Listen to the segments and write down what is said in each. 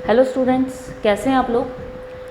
Hello students, कैसे हैं आप लोग।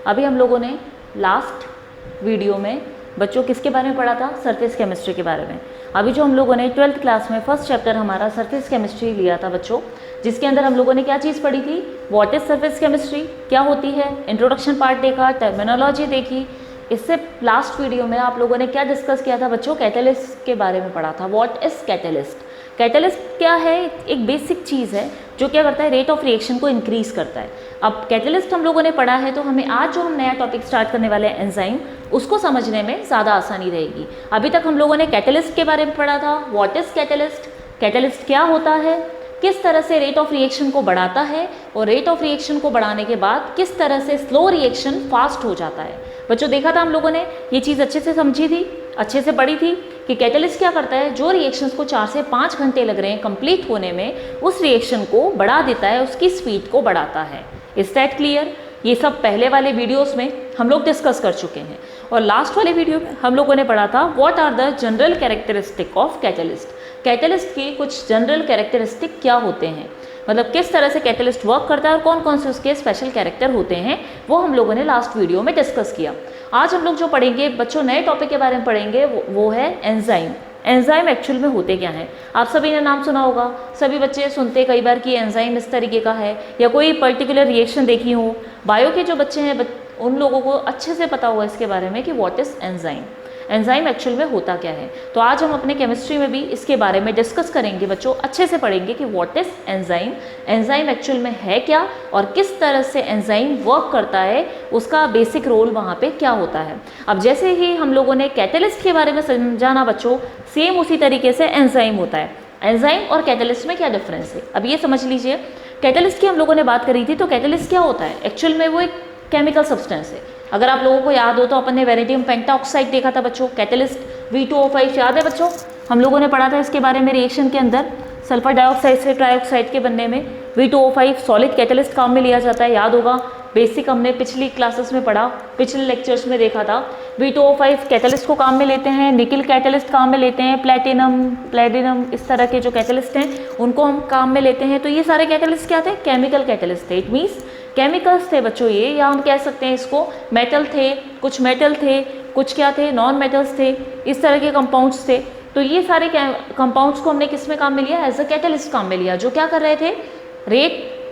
अभी हम लोगों ने लास्ट वीडियो में बच्चों किसके बारे में पढ़ा था, सरफेस केमिस्ट्री के बारे में। अभी जो हम लोगों ने 12th क्लास में फर्स्ट चैप्टर हमारा सरफेस केमिस्ट्री लिया था बच्चों, जिसके अंदर हम लोगों ने क्या चीज़ पढ़ी थी, व्हाट इज सरफेस केमिस्ट्री, क्या होती है, इंट्रोडक्शन पार्ट देखा, टर्मिनोलॉजी देखी। इससे लास्ट वीडियो में आप लोगों ने क्या डिस्कस किया था बच्चों, कैटेलिस्ट के बारे में पढ़ा था। व्हाट इज कैटेलिस्ट, कैटेलिस्ट क्या है, एक बेसिक चीज़ है जो क्या करता है, रेट ऑफ रिएक्शन को इंक्रीज करता है। अब कैटेलिस्ट हम लोगों ने पढ़ा है, तो हमें आज जो हम नया टॉपिक स्टार्ट करने वाले हैं एंजाइम, उसको समझने में ज़्यादा आसानी रहेगी। अभी तक हम लोगों ने कैटेलिस्ट के बारे में पढ़ा था, व्हाट इज कैटेलिस्ट, कैटेलिस्ट क्या होता है, किस तरह से रेट ऑफ रिएक्शन को बढ़ाता है, और रेट ऑफ रिएक्शन को बढ़ाने के बाद किस तरह से स्लो रिएक्शन फास्ट हो जाता है। बच्चों देखा था हम लोगों ने, ये चीज़ अच्छे से समझी थी, अच्छे से पढ़ी थी कि कैटेलिस्ट क्या करता है, जो रिएक्शंस को 4 से 5 घंटे लग रहे हैं कंप्लीट होने में, उस रिएक्शन को बढ़ा देता है, उसकी स्पीड को बढ़ाता है। Is that clear. ये सब पहले वाले वीडियोस में हम लोग डिस्कस कर चुके हैं, और लास्ट वाले वीडियो में हम लोगों ने पढ़ा था what are the general characteristic of catalyst, catalyst की कुछ जनरल कैरेक्टरिस्टिक क्या होते हैं, मतलब किस तरह से कैटेलिस्ट वर्क करता है और कौन कौन से उसके स्पेशल कैरेक्टर होते हैं, वो हम लोगों ने लास्ट वीडियो में डिस्कस किया। आज हम लोग जो पढ़ेंगे बच्चों, नए टॉपिक के बारे में पढ़ेंगे, वो है एंजाइम। एंजाइम एक्चुअल में होते क्या हैं, आप सभी ने नाम सुना होगा, सभी बच्चे सुनते कई बार कि एंजाइम इस तरीके का है, या कोई पर्टिकुलर रिएक्शन देखी हो। बायो के जो बच्चे हैं उन लोगों को अच्छे से पता होगा इसके बारे में कि what is enzyme, enzyme actual में होता क्या है। तो आज हम अपने केमिस्ट्री में भी इसके बारे में डिस्कस करेंगे बच्चों, अच्छे से पढ़ेंगे कि what is enzyme, enzyme actual में है क्या, और किस तरह से एंजाइम वर्क करता है, उसका बेसिक रोल वहाँ पे क्या होता है। अब जैसे ही हम लोगों ने कैटेलिस्ट के बारे में समझाना बच्चों, सेम उसी तरीके से एंजाइम होता है। एंजाइम और कैटेलिस्ट में क्या डिफरेंस है, अब ये समझ लीजिए। कैटेलिस्ट की हम लोगों ने बात करी थी, तो कैटेलिस्ट क्या होता है, एक्चुअल में वो एक केमिकल सब्सटेंस है। अगर आप लोगों को याद हो तो अपन ने वेनेडियम पेंटाऑक्साइड देखा था बच्चों, कैटेलिस्ट V2O5 याद है बच्चों, हम लोगों ने पढ़ा था इसके बारे में। रिएक्शन के अंदर सल्फर डाइऑक्साइड से ट्राइऑक्साइड के बनने में V2O5 सॉलिड कैटेलिस्ट काम में लिया जाता है, याद होगा। बेसिक हमने पिछली क्लासेस में पढ़ा, पिछले लेक्चर्स में देखा था। V2O5 कैटेलिस्ट को काम में लेते हैं, निकल कैटेलिस्ट काम में लेते हैं, प्लेटिनम इस तरह के जो कैटेलिस्ट हैं उनको हम काम में लेते हैं। तो ये सारे कैटेलिस्ट क्या थे, केमिकल कैटेलिस्ट थे। इट मीन्स केमिकल्स थे बच्चों ये, या हम कह सकते हैं इसको मेटल थे, कुछ मेटल थे, कुछ क्या थे, नॉन मेटल्स थे, इस तरह के कंपाउंड्स थे। तो ये सारे कंपाउंड्स को हमने किस में काम में लिया, एज अ कैटेलिस्ट काम में लिया, जो क्या कर रहे थे,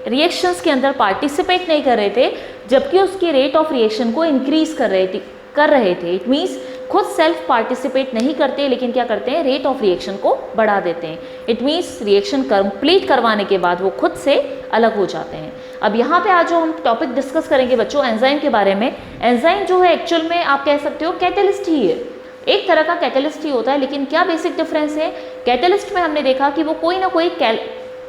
रिएक्शंस के अंदर पार्टिसिपेट नहीं कर रहे थे, जबकि उसकी रेट ऑफ रिएक्शन को इंक्रीज कर रहे थे। इट मीन्स खुद सेल्फ पार्टिसिपेट नहीं करते, लेकिन क्या करते हैं, रेट ऑफ रिएक्शन को बढ़ा देते हैं। इट मीन्स रिएक्शन कंप्लीट करवाने के बाद वो खुद से अलग हो जाते हैं। अब यहाँ पे आज जो हम टॉपिक डिस्कस करेंगे बच्चों एंजाइम के बारे में, एंजाइम जो है एक्चुअल में आप कह सकते हो कैटेलिस्ट ही है, एक तरह का कैटेलिस्ट ही होता है। लेकिन क्या बेसिक डिफरेंस है, कैटेलिस्ट में हमने देखा कि वो कोई ना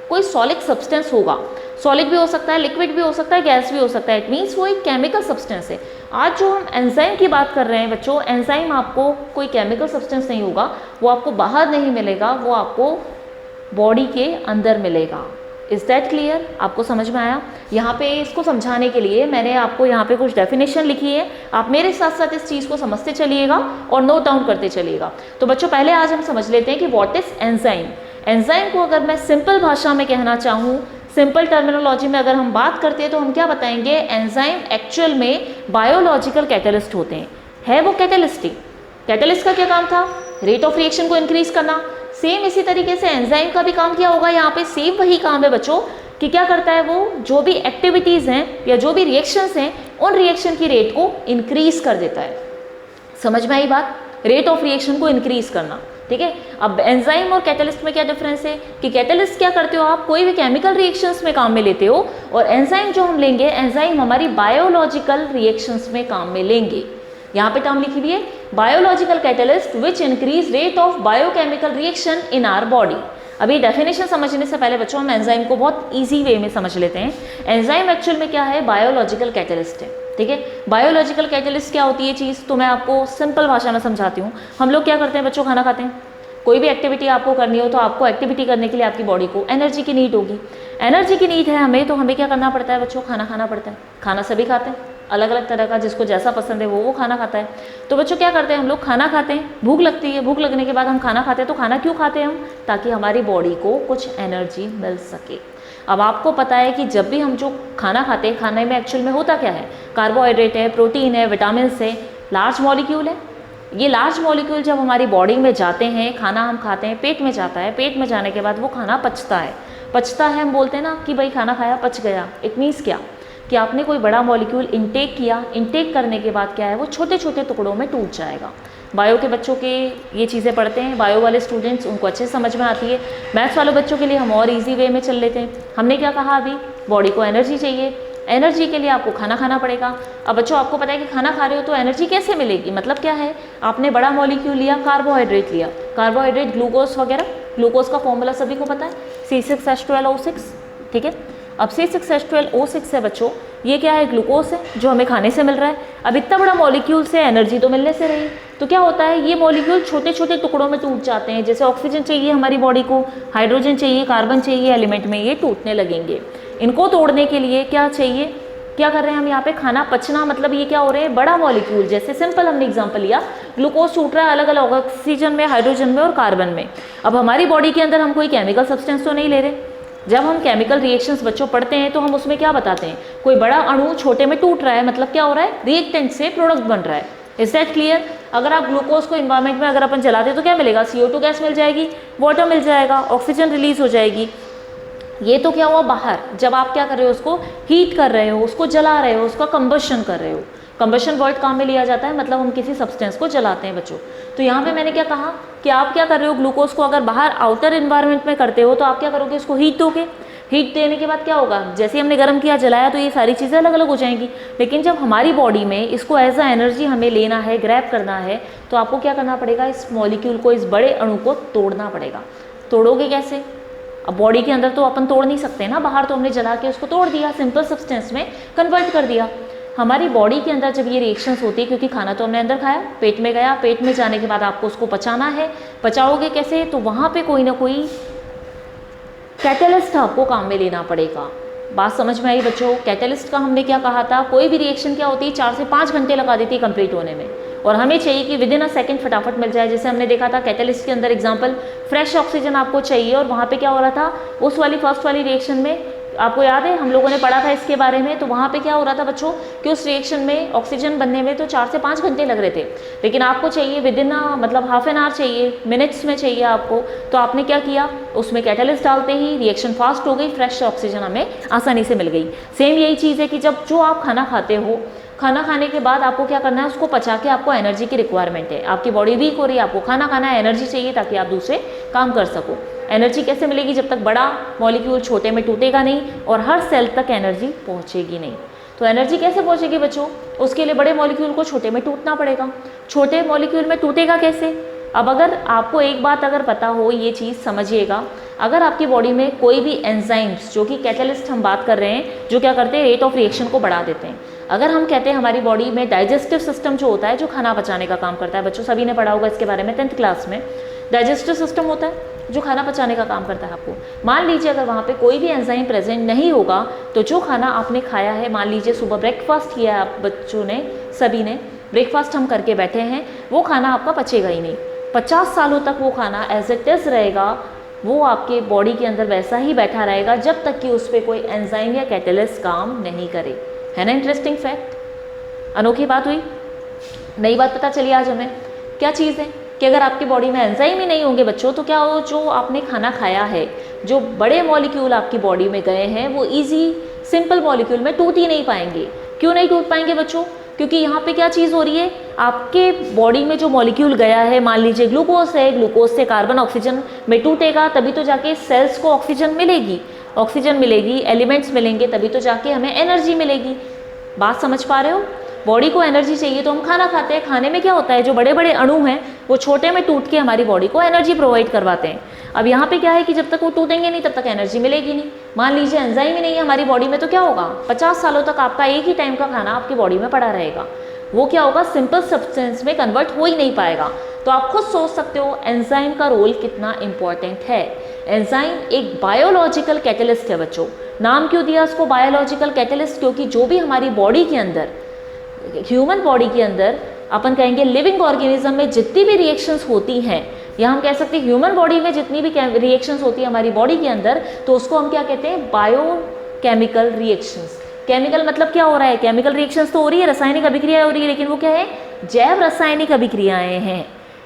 कोई सॉलिड सब्सटेंस होगा, सॉलिड भी हो सकता है, लिक्विड भी हो सकता है, गैस भी हो सकता है। इट मीन्स वो एक केमिकल सब्सटेंस है। आज जो हम एंजाइम की बात कर रहे हैं बच्चों, एंजाइम आपको कोई केमिकल सब्सटेंस नहीं होगा, वो आपको बाहर नहीं मिलेगा, वो आपको बॉडी के अंदर मिलेगा। इज दैट क्लियर, आपको समझ में आया। यहाँ पे इसको समझाने के लिए मैंने आपको यहाँ पे कुछ डेफिनेशन लिखी है, आप मेरे साथ साथ इस चीज़ को समझते चलिएगा और नोट डाउन करते चलिएगा। तो बच्चों पहले आज हम समझ लेते हैं कि व्हाट इज एंजाइम। एंजाइम को अगर मैं सिंपल भाषा में कहना चाहूँ, सिंपल टर्मिनोलॉजी में अगर हम बात करते हैं, तो हम क्या बताएंगे, एंजाइम एक्चुअल में बायोलॉजिकल कैटेलिस्ट होते हैं। है वो कैटेलिस्ट ही, कैटेलिस्ट का क्या काम था, रेट ऑफ रिएक्शन को इंक्रीज करना। सेम इसी तरीके से एंजाइम का भी काम क्या होगा, यहाँ पे सेम वही काम है बच्चों, कि क्या करता है वो, जो भी एक्टिविटीज़ हैं या जो भी रिएक्शंस हैं, उन रिएक्शन की रेट को इंक्रीज कर देता है। समझ में आई बात, रेट ऑफ रिएक्शन को इंक्रीज करना, ठीक है। अब एंजाइम और कैटेलिस्ट में क्या डिफरेंस है, कि कैटेलिस्ट क्या करते हो आप, कोई भी केमिकल रिएक्शंस में काम में लेते हो, और एंजाइम जो हम लेंगे, एंजाइम हमारी बायोलॉजिकल रिएक्शंस में काम में लेंगे। यहाँ पे टर्म लिखी हुई है, biological catalyst which increase rate of biochemical reaction in our body. अभी डेफिनेशन समझने से पहले बच्चों हम एंजाइम को बहुत इजी वे में समझ लेते हैं। एंजाइम एक्चुअल में क्या है, बायोलॉजिकल कैटेलिस्ट है, ठीक है। बायोलॉजिकल कैटेलिस्ट क्या होती है चीज़, तो मैं आपको सिंपल भाषा में समझाती हूँ। हम लोग क्या करते हैं बच्चों, खाना खाते हैं, कोई भी एक्टिविटी आपको करनी हो, तो आपको एक्टिविटी करने के लिए आपकी बॉडी को एनर्जी की नीड होगी। एनर्जी की नीड है हमें, तो हमें क्या करना पड़ता है बच्चों, खाना खाना पड़ता है। खाना सभी खाते हैं, अलग अलग तरह का, जिसको जैसा पसंद है वो खाना खाता है। तो बच्चों क्या करते हैं, हम लोग खाना खाते हैं, भूख लगती है, भूख लगने के बाद हम खाना खाते हैं। तो खाना क्यों खाते हैं हम, ताकि हमारी बॉडी को कुछ एनर्जी मिल सके। अब आपको पता है कि जब भी हम जो खाना खाते हैं, खाने में एक्चुअल में होता क्या है, कार्बोहाइड्रेट है, प्रोटीन है, विटामिन है, लार्ज मॉलिक्यूल है। ये लार्ज मॉलिक्यूल जब हमारी बॉडी में जाते हैं, खाना हम खाते हैं, पेट में जाता है, पेट में जाने के बाद वो खाना पचता है। हम बोलते हैं ना कि भाई खाना खाया पच गया। इट मीन्स क्या कि आपने कोई बड़ा मॉलिक्यूल इंटेक किया, इंटेक करने के बाद क्या है, वो छोटे छोटे टुकड़ों में टूट जाएगा। बायो के बच्चों के ये चीज़ें पढ़ते हैं, बायो वाले स्टूडेंट्स, उनको अच्छे समझ में आती है। मैथ्स वाले बच्चों के लिए हम और इजी वे में चल लेते हैं। हमने क्या कहा अभी, बॉडी को एनर्जी चाहिए, एनर्जी के लिए आपको खाना खाना पड़ेगा। अब बच्चों आपको पता है कि खाना खा रहे हो तो एनर्जी कैसे मिलेगी, मतलब क्या है, आपने बड़ा मॉलिक्यूल लिया, कार्बोहाइड्रेट लिया, कार्बोहाइड्रेट ग्लूकोज वगैरह, ग्लूकोज का फॉर्मूला सभी को पता है C6H12O6, ठीक है। अब C6H12O6 है बच्चों, ये क्या है, ग्लूकोज है जो हमें खाने से मिल रहा है। अब इतना बड़ा मॉलिक्यूल से एनर्जी तो मिलने से रही, तो क्या होता है, ये मॉलिक्यूल छोटे छोटे टुकड़ों में टूट जाते हैं। जैसे ऑक्सीजन चाहिए हमारी बॉडी को, हाइड्रोजन चाहिए, कार्बन चाहिए, एलिमेंट में ये टूटने लगेंगे। इनको तोड़ने के लिए क्या चाहिए, क्या कर रहे हैं हम यहाँ पे, खाना पचना, मतलब ये क्या हो रहे हैं, बड़ा मॉलिक्यूल, जैसे सिंपल हमने एग्जांपल लिया, ग्लूकोज टूट रहा है अलग अलग ऑक्सीजन में, हाइड्रोजन में और कार्बन में। अब हमारी बॉडी के अंदर हम कोई केमिकल सब्सटेंस तो नहीं ले रहे। जब हम केमिकल रिएक्शंस बच्चों पढ़ते हैं तो हम उसमें क्या बताते हैं, कोई बड़ा अणु छोटे में टूट रहा है, मतलब क्या हो रहा है, रिएक्टेंट से प्रोडक्ट बन रहा है। Is that clear. अगर आप ग्लूकोज को इन्वायरमेंट में अगर अपन जलाते हैं तो क्या मिलेगा, CO2 गैस मिल जाएगी, वाटर मिल जाएगा, ऑक्सीजन रिलीज हो जाएगी। ये तो क्या हुआ बाहर, जब आप क्या कर रहे हो, उसको हीट कर रहे हो, उसको जला रहे हो, उसका कंबशन कर रहे हो। कंबशन वर्ड काम में लिया जाता है, मतलब हम किसी सब्सटेंस को जलाते हैं बच्चों। तो यहाँ पे मैंने क्या कहा कि आप क्या कर रहे हो, ग्लूकोज को अगर बाहर आउटर एनवायरनमेंट में करते हो तो आप क्या करोगे, इसको हीट दोगे। हीट देने के बाद क्या होगा, जैसे हमने गर्म किया, जलाया, तो ये सारी चीज़ें अलग अलग हो जाएंगी। लेकिन जब हमारी बॉडी में इसको एज अ एनर्जी हमें लेना है, ग्रैब करना है, तो आपको क्या करना पड़ेगा, इस मॉलिक्यूल को, इस बड़े अणु को तोड़ना पड़ेगा। तोड़ोगे कैसे, अब बॉडी के अंदर तो अपन तोड़ नहीं सकते ना, बाहर तो हमने जला के उसको तोड़ दिया, सिंपल सब्सटेंस में कन्वर्ट कर दिया। हमारी बॉडी के अंदर जब ये रिएक्शंस होती है, क्योंकि खाना तो हमने अंदर खाया, पेट में गया, पेट में जाने के बाद आपको उसको पचाना है। पचाओगे कैसे, तो वहाँ पे कोई ना कोई कैटलिस्ट आपको काम में लेना पड़ेगा। बात समझ में आई बच्चों। कैटलिस्ट का हमने क्या कहा था, कोई भी रिएक्शन क्या होती है, 4 से 5 घंटे लगा देती है कंप्लीट होने में, और हमें चाहिए कि विद इन अ सेकंड फटाफट मिल जाए। जैसे हमने देखा था कैटलिस्ट के अंदर एग्जांपल, फ्रेश ऑक्सीजन आपको चाहिए, और वहाँ पे क्या हो रहा था, उस वाली फर्स्ट वाली रिएक्शन में, आपको याद है हम लोगों ने पढ़ा था इसके बारे में, तो वहाँ पे क्या हो रहा था बच्चों कि उस रिएक्शन में ऑक्सीजन बनने में तो 4 से 5 घंटे लग रहे थे, लेकिन आपको चाहिए विद इन मतलब हाफ एन आवर चाहिए, मिनट्स में चाहिए आपको। तो आपने क्या किया, उसमें कैटलिस्ट डालते ही रिएक्शन फास्ट हो गई, फ्रेश ऑक्सीजन हमें आसानी से मिल गई। सेम यही चीज़ है कि जब जो आप खाना खाते हो, खाना खाने के बाद आपको क्या करना है, उसको पचा के आपको एनर्जी की रिक्वायरमेंट है। आपकी बॉडी वीक हो रही है, आपको खाना खाना है, एनर्जी चाहिए ताकि आप दूसरे काम कर सको। एनर्जी कैसे मिलेगी, जब तक बड़ा मॉलिक्यूल छोटे में टूटेगा नहीं और हर सेल तक एनर्जी पहुंचेगी नहीं। तो एनर्जी कैसे पहुंचेगी बच्चों, उसके लिए बड़े मॉलिक्यूल को छोटे में टूटना पड़ेगा। छोटे मॉलिक्यूल में टूटेगा कैसे, अब अगर आपको एक बात अगर पता हो, ये चीज़ समझिएगा, अगर आपकी बॉडी में कोई भी एंजाइम्स, जो कि कैटलिस्ट हम बात कर रहे हैं, जो क्या करते हैं, रेट ऑफ रिएक्शन को बढ़ा देते हैं। अगर हम कहते हैं हमारी बॉडी में डाइजेस्टिव सिस्टम जो होता है, जो खाना पचाने का काम करता है, बच्चों सभी ने पढ़ा होगा इसके बारे में 10th क्लास में, डाइजेस्टिव सिस्टम होता है जो खाना पचाने का काम करता है आपको। मान लीजिए अगर वहाँ पे कोई भी एंजाइम प्रेजेंट नहीं होगा, तो जो खाना आपने खाया है, मान लीजिए सुबह ब्रेकफास्ट किया है आप बच्चों ने, सभी ने ब्रेकफास्ट हम करके बैठे हैं, वो खाना आपका पचेगा ही नहीं। 50 सालों तक वो खाना एज इट इज रहेगा, वो आपके बॉडी के अंदर वैसा ही बैठा रहेगा, जब तक कि उस पर कोई एंजाइम या कैटलिस्ट काम नहीं करे। है ना इंटरेस्टिंग फैक्ट, अनोखी बात हुई, नई बात पता चली आज हमें। क्या चीज़ है कि अगर आपकी बॉडी में एंजाइम ही नहीं होंगे बच्चों, तो क्या हो, जो आपने खाना खाया है, जो बड़े मॉलिक्यूल आपकी बॉडी में गए हैं, वो ईजी सिंपल मॉलिक्यूल में टूट ही नहीं पाएंगे। क्यों नहीं टूट पाएंगे बच्चों, क्योंकि यहाँ पे क्या चीज़ हो रही है, आपके बॉडी में जो मॉलिक्यूल गया है, मान लीजिए ग्लूकोज है, ग्लूकोज से कार्बन ऑक्सीजन में टूटेगा, तभी तो जाके सेल्स को ऑक्सीजन मिलेगी, ऑक्सीजन मिलेगी, एलिमेंट्स मिलेंगे, तभी तो जाके हमें एनर्जी मिलेगी। बात समझ पा रहे हो, बॉडी को एनर्जी चाहिए तो हम खाना खाते हैं, खाने में क्या होता है, जो बड़े बड़े अणु हैं वो छोटे में टूट के हमारी बॉडी को एनर्जी प्रोवाइड करवाते हैं। अब यहाँ पे क्या है कि जब तक वो टूटेंगे नहीं तब तक एनर्जी मिलेगी नहीं। मान लीजिए एंजाइम ही नहीं है हमारी बॉडी में, तो क्या होगा, 50 सालों तक आपका एक ही टाइम का खाना आपकी बॉडी में पड़ा रहेगा, वो क्या होगा, सिंपल सब्सटेंस में कन्वर्ट हो ही नहीं पाएगा। तो आप खुद सोच सकते हो एंजाइम का रोल कितना इंपॉर्टेंट है। एंजाइम एक बायोलॉजिकल कैटलिस्ट है बच्चों। नाम क्यों दिया उसको बायोलॉजिकल कैटलिस्ट, क्योंकि जो भी हमारी बॉडी के अंदर, ह्यूमन बॉडी के अंदर अपन कहेंगे लिविंग ऑर्गेनिज्म में जितनी भी रिएक्शंस होती हैं, या हम कह सकते हैं ह्यूमन बॉडी में जितनी भी रिएक्शंस होती है हमारी बॉडी के अंदर, तो उसको हम क्या कहते हैं, बायोकेमिकल रिएक्शंस। केमिकल मतलब क्या हो रहा है, केमिकल रिएक्शंस तो हो रही है, रासायनिक अभिक्रिया हो रही है, लेकिन वो क्या है, जैव रासायनिक अभिक्रियाएं हैं।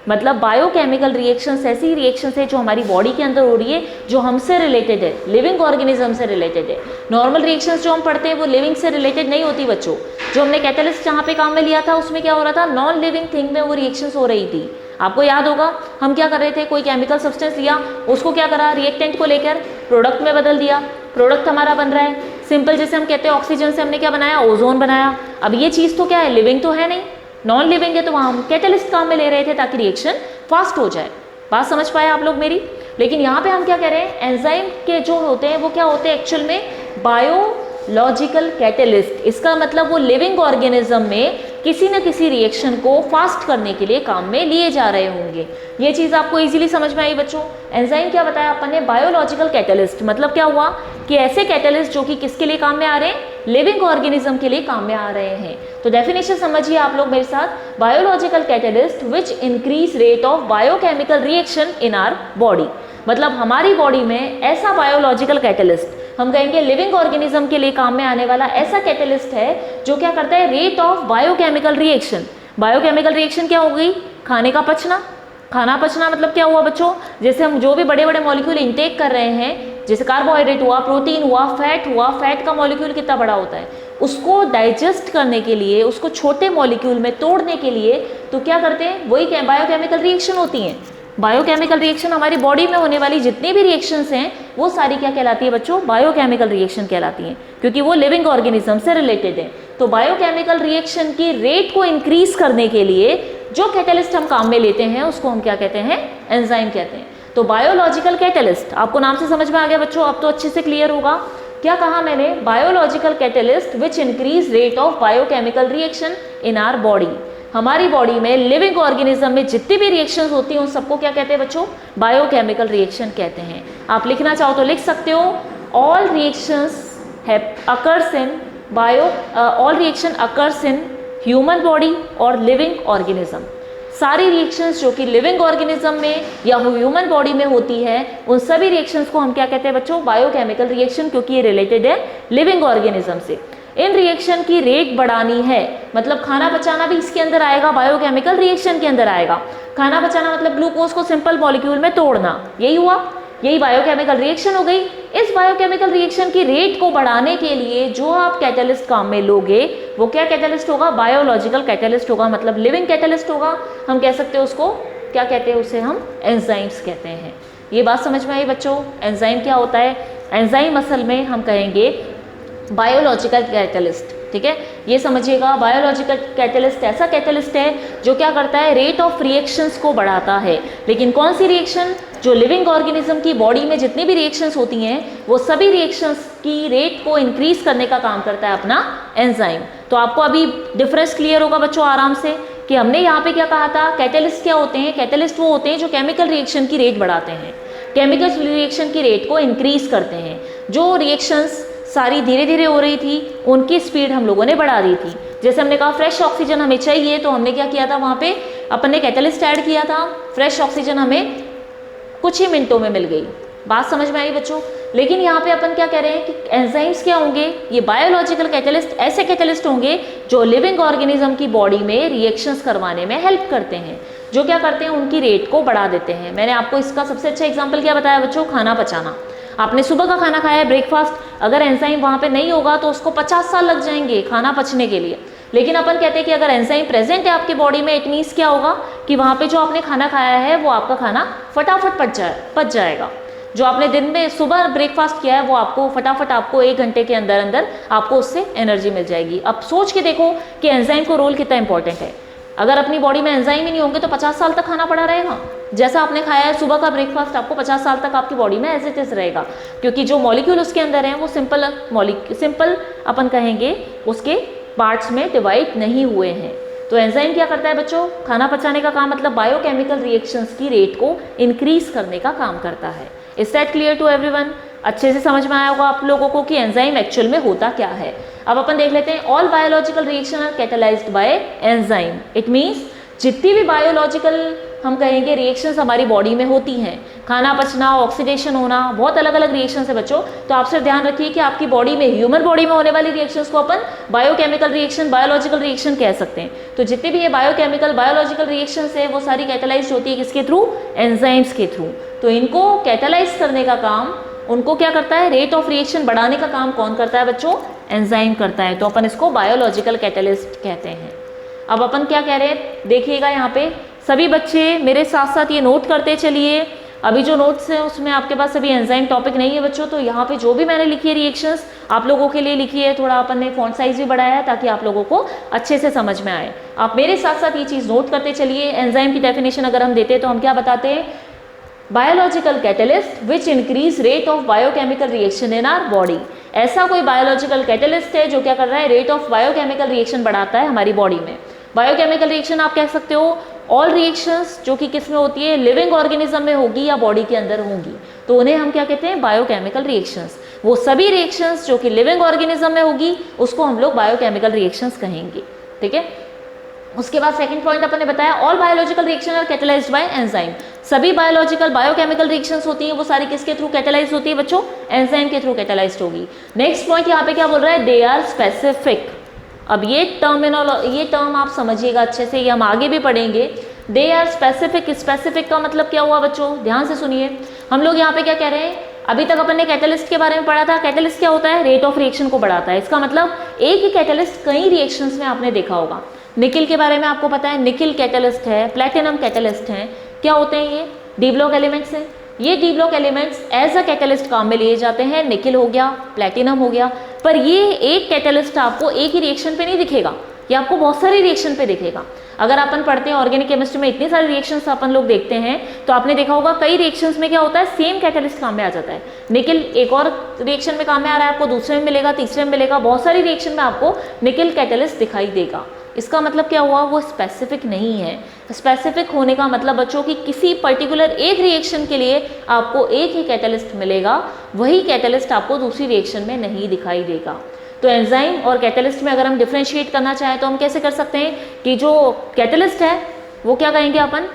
मतलब बायोकेमिकल रिएक्शंस ऐसी रिएक्शंस है जो हमारी बॉडी के अंदर हो रही है, जो हमसे रिलेटेड है, लिविंग ऑर्गेनिज्म से रिलेटेड है। नॉर्मल रिएक्शंस जो हम पढ़ते हैं वो लिविंग से रिलेटेड नहीं होती बच्चों। जो हमने कैटलिस्ट जहाँ पे काम में लिया था उसमें क्या हो रहा था, नॉन लिविंग थिंग में वो रिएक्शंस हो रही थी। आपको याद होगा हम क्या कर रहे थे, कोई केमिकल सब्सटेंस लिया, उसको क्या करा, रिएक्टेंट को लेकर प्रोडक्ट में बदल दिया, प्रोडक्ट हमारा बन रहा है। सिंपल जैसे हम कहते हैं ऑक्सीजन से हमने क्या बनाया, ओजोन बनाया। अब ये चीज़ तो क्या है, लिविंग तो है नहीं, नॉन लिविंग है, तो वहाँ हम कैटलिस्ट काम में ले रहे थे ताकि रिएक्शन फास्ट हो जाए। बात समझ पाए आप लोग मेरी। लेकिन यहाँ पे हम क्या कह रहे हैं, एंजाइम के जो होते हैं वो क्या होते हैं एक्चुअल में, बायोलॉजिकल कैटलिस्ट। इसका मतलब वो लिविंग ऑर्गेनिज्म में किसी न किसी रिएक्शन को फास्ट करने के लिए काम में लिए जा रहे होंगे। ये चीज़ आपको इजीली समझ में आई बच्चों। एंजाइम क्या बताया अपन ने, बायोलॉजिकल कैटलिस्ट। मतलब क्या हुआ कि ऐसे कैटलिस्ट जो कि किसके लिए काम में आ रहे हैं, लिविंग ऑर्गेनिज्म के लिए काम में आ रहे हैं। तो डेफिनेशन समझिए आप लोग मेरे साथ, biological catalyst which increase rate of biochemical reaction in our body. मतलब हमारी बॉडी में ऐसा बायोलॉजिकल कैटलिस्ट, हम कहेंगे लिविंग ऑर्गेनिज्म के लिए काम में आने वाला ऐसा कैटलिस्ट है जो क्या करता है, rate of biochemical reaction. Biochemical reaction क्या हो गई, खाने का पचना। खाना पचना मतलब क्या हुआ बच्चों, जैसे हम जो भी बड़े बड़े मॉलिक्यूल इंटेक कर रहे हैं, जैसे कार्बोहाइड्रेट हुआ, प्रोटीन हुआ, फैट का मॉलिक्यूल कितना बड़ा होता है, उसको डाइजेस्ट करने के लिए, उसको छोटे मॉलिक्यूल में तोड़ने के लिए तो क्या करते हैं, वही बायोकेमिकल रिएक्शन होती हैं। बायोकेमिकल रिएक्शन हमारी बॉडी में होने वाली जितनी भी रिएक्शंस हैं वो सारी क्या कहलाती है बच्चों, बायोकेमिकल रिएक्शन कहलाती हैं, क्योंकि वो लिविंग ऑर्गेनिज्म से रिलेटेड है। तो बायोकेमिकल रिएक्शन की रेट को इंक्रीज करने के लिए जो कैटलिस्ट हम काम में लेते हैं उसको हम क्या कहते हैं, एंजाइम कहते हैं। तो बायोलॉजिकल कैटलिस्ट, आपको नाम से समझ में आ गया बच्चों, अब तो अच्छे से क्लियर होगा। क्या कहा मैंने, biological catalyst which increase rate of biochemical reaction in our body. हमारी बॉडी में लिविंग ऑर्गेनिज्म में जितनी भी रिएक्शंस होती हैं उन सबको क्या कहते हैं बच्चों, बायोकेमिकल रिएक्शन कहते हैं। आप लिखना चाहो तो लिख सकते हो, all reactions occurs in all reaction occurs in human body और लिविंग ऑर्गेनिज्म। सारी रिएक्शंस जो कि लिविंग ऑर्गेनिज्म में या ह्यूमन बॉडी में होती है उन सभी रिएक्शंस को हम क्या कहते हैं बच्चों, बायोकेमिकल रिएक्शन, क्योंकि ये रिलेटेड है लिविंग ऑर्गेनिज्म से। इन रिएक्शन की रेट बढ़ानी है, मतलब खाना पचाना भी इसके अंदर आएगा, बायोकेमिकल रिएक्शन के अंदर आएगा। खाना पचाना मतलब ग्लूकोज को सिंपल मॉलिक्यूल में तोड़ना, यही हुआ, यही बायोकेमिकल रिएक्शन हो गई। इस बायोकेमिकल रिएक्शन की रेट को बढ़ाने के लिए जो आप कैटलिस्ट काम में लोगे वो क्या कैटलिस्ट होगा, बायोलॉजिकल कैटलिस्ट होगा, मतलब लिविंग कैटलिस्ट होगा। हम कह सकते हैं उसको क्या कहते हैं, उसे हम एंजाइम्स कहते हैं। ये बात समझ में आई बच्चों, एंजाइम क्या होता है। एंजाइम असल में हम कहेंगे बायोलॉजिकल कैटलिस्ट, ठीक है, ये समझिएगा। बायोलॉजिकल कैटलिस्ट ऐसा कैटलिस्ट है जो क्या करता है, रेट ऑफ रिएक्शंस को बढ़ाता है। लेकिन कौन सी रिएक्शन, जो लिविंग ऑर्गेनिज्म की बॉडी में जितनी भी रिएक्शंस होती हैं वो सभी रिएक्शंस की रेट को इंक्रीज करने का काम करता है अपना एंजाइम। तो आपको अभी डिफरेंस क्लियर होगा बच्चों आराम से कि हमने यहाँ पे क्या कहा था, कैटलिस्ट क्या होते हैं। कैटलिस्ट वो होते हैं जो केमिकल रिएक्शन की रेट बढ़ाते हैं, केमिकल रिएक्शन की रेट को इंक्रीज करते हैं। जो रिएक्शंस सारी धीरे धीरे हो रही थी उनकी स्पीड हम लोगों ने बढ़ा दी थी। जैसे हमने कहा फ्रेश ऑक्सीजन हमें चाहिए, तो हमने क्या किया था, वहाँ पे अपन ने कैटलिस्ट ऐड किया था, फ्रेश ऑक्सीजन हमें कुछ ही मिनटों में मिल गई। बात समझ में आई बच्चों। लेकिन यहाँ पे अपन क्या कह रहे हैं कि एंजाइम्स क्या होंगे, ये बायोलॉजिकल कैटलिस्ट ऐसे कैटलिस्ट होंगे जो लिविंग ऑर्गेनिज्म की बॉडी में रिएक्शंस करवाने में हेल्प करते हैं, जो क्या करते हैं, उनकी रेट को बढ़ा देते हैं। मैंने आपको इसका सबसे अच्छा एग्जाम्पल क्या बताया बच्चों, खाना पचाना। आपने सुबह का खाना खाया है, ब्रेकफास्ट, अगर एंजाइम वहाँ पे नहीं होगा तो उसको 50 साल लग जाएंगे खाना पचने के लिए। लेकिन अपन कहते हैं कि अगर एंजाइम प्रेजेंट है आपकी बॉडी में, इट मीन्स क्या होगा कि वहाँ पे जो आपने खाना खाया है वो आपका खाना फटाफट पच जाएगा। जो आपने दिन में सुबह ब्रेकफास्ट किया है वो आपको फटाफट, आपको 1 घंटे के अंदर अंदर आपको उससे एनर्जी मिल जाएगी। अब सोच के देखो कि एंजाइम को रोल कितना इंपॉर्टेंट है। अगर अपनी बॉडी में एंजाइम ही नहीं होंगे तो 50 साल तक खाना पड़ा रहेगा। जैसा आपने खाया है सुबह का ब्रेकफास्ट, आपको 50 साल तक आपकी बॉडी में एज इट इज रहेगा, क्योंकि जो मॉलिक्यूल उसके अंदर हैं वो सिंपल अपन कहेंगे उसके पार्ट्स में डिवाइड नहीं हुए हैं। तो एंजाइम क्या करता है बच्चों, खाना पचाने का काम, मतलब बायोकेमिकल रिएक्शंस की रेट को इंक्रीज करने का काम करता है। Is that clear to everyone? अच्छे से समझ में आया होगा आप लोगों को कि एंजाइम एक्चुअल में होता क्या है। अब अपन देख लेते हैं, all biological reaction are catalysed by enzyme. It means जितनी भी बायोलॉजिकल हम कहेंगे रिएक्शंस हमारी बॉडी में होती हैं, खाना पचना, ऑक्सीडेशन होना, बहुत अलग अलग रिएक्शंस है बच्चों। तो आप सिर्फ ध्यान रखिए कि आपकी बॉडी में, ह्यूमन बॉडी में होने वाली रिएक्शंस को अपन बायोकेमिकल रिएक्शन, बायोलॉजिकल रिएक्शन कह सकते हैं। तो जितने भी ये बायोकेमिकल, बायोलॉजिकल रिएक्शंस है वो सारी कैटालाइज होती है किसके थ्रू? एंजाइम्स के थ्रू। तो इनको कैटालाइज करने का काम, उनको क्या करता है? रेट ऑफ रिएक्शन बढ़ाने का काम कौन करता है बच्चों? एंजाइम करता है। तो अपन इसको बायोलॉजिकल कैटलिस्ट कहते हैं। अब अपन क्या कह रहे हैं देखिएगा, यहाँ पे सभी बच्चे मेरे साथ साथ ये नोट करते चलिए। अभी जो नोट्स हैं उसमें आपके पास अभी एंजाइम टॉपिक नहीं है बच्चों, तो यहाँ पे जो भी मैंने लिखी है रिएक्शंस आप लोगों के लिए लिखी है, थोड़ा अपन ने फॉन्ट साइज भी बढ़ाया है ताकि आप लोगों को अच्छे से समझ में आए। आप मेरे साथ साथ ये चीज़ नोट करते चलिए। एंजाइम की डेफिनेशन अगर हम देते हैं तो हम क्या बताते हैं? Biological catalyst which increase rate of biochemical reaction in our body. ऐसा कोई बायोलॉजिकल कैटलिस्ट है जो क्या कर रहा है? रेट ऑफ बायोकेमिकल रिएक्शन बढ़ाता है हमारी बॉडी में। बायोकेमिकल रिएक्शन आप कह सकते हो ऑल रिएक्शंस जो कि किस में होती है? लिविंग ऑर्गेनिज्म में होगी या बॉडी के अंदर होंगी, तो उन्हें हम क्या कहते हैं? Biochemical reactions. वो सभी रिएक्शंस जो कि लिविंग ऑर्गेनिज्म में होगी उसको हम लोग बायोकेमिकल रिएक्शंस कहेंगे। ठीक है। उसके बाद सेकंड पॉइंट अपन ने बताया all biological reaction are catalysed by enzyme. सभी बायोलॉजिकल बायोकेमिकल रिएक्शंस होती हैं वो सारी किसके थ्रू कैटलाइज होती है बच्चों? एंजाइम के थ्रू कैटलाइज्ड होगी। नेक्स्ट पॉइंट यहाँ पे क्या बोल रहा है? They are specific. अब ये टर्म आप समझिएगा अच्छे से, ये हम आगे भी पढ़ेंगे। दे आर स्पेसिफिक। स्पेसिफिक का मतलब क्या हुआ बच्चों? ध्यान से सुनिए। हम लोग यहाँ पे क्या कह रहे हैं? अभी तक अपन ने कैटलिस्ट के बारे में पढ़ा था। कैटलिस्ट क्या होता है? रेट ऑफ रिएक्शन को बढ़ाता है। इसका मतलब एक ही कैटलिस्ट कई रिएक्शंस में आपने देखा होगा। निकिल के बारे में आपको पता है, निकिल कैटलिस्ट है, प्लेटिनम कैटलिस्ट है। क्या होते हैं ये? डी ब्लॉक एलिमेंट्स हैं। ये D block elements as a catalyst काम में लिए जाते हैं। निकिल हो गया, प्लेटिनम हो गया। पर ये एक कैटलिस्ट आपको एक ही रिएक्शन पे नहीं दिखेगा, ये आपको बहुत सारी रिएक्शन पे दिखेगा। अगर अपन पढ़ते हैं ऑर्गेनिक केमिस्ट्री में इतनी सारी रिएक्शंस अपन लोग देखते हैं तो आपने देखा होगा कई रिएक्शंस में क्या होता है? सेम कैटलिस्ट काम में आ जाता है। निकिल एक और रिएक्शन में काम में आ रहा है, आपको दूसरे में मिलेगा, तीसरे में मिलेगा, बहुत सारी रिएक्शन में आपको निकिल कैटलिस्ट दिखाई देगा। इसका मतलब क्या हुआ? वो स्पेसिफिक नहीं है। स्पेसिफिक होने का मतलब बच्चों की किसी पर्टिकुलर एक रिएक्शन के लिए आपको एक ही कैटलिस्ट मिलेगा, वही कैटलिस्ट आपको दूसरी रिएक्शन में नहीं दिखाई देगा। तो एंजाइम और कैटलिस्ट में अगर हम डिफ्रेंशिएट करना चाहें तो हम कैसे कर सकते हैं कि जो कैटलिस्ट है वो क्या कहेंगे अपन?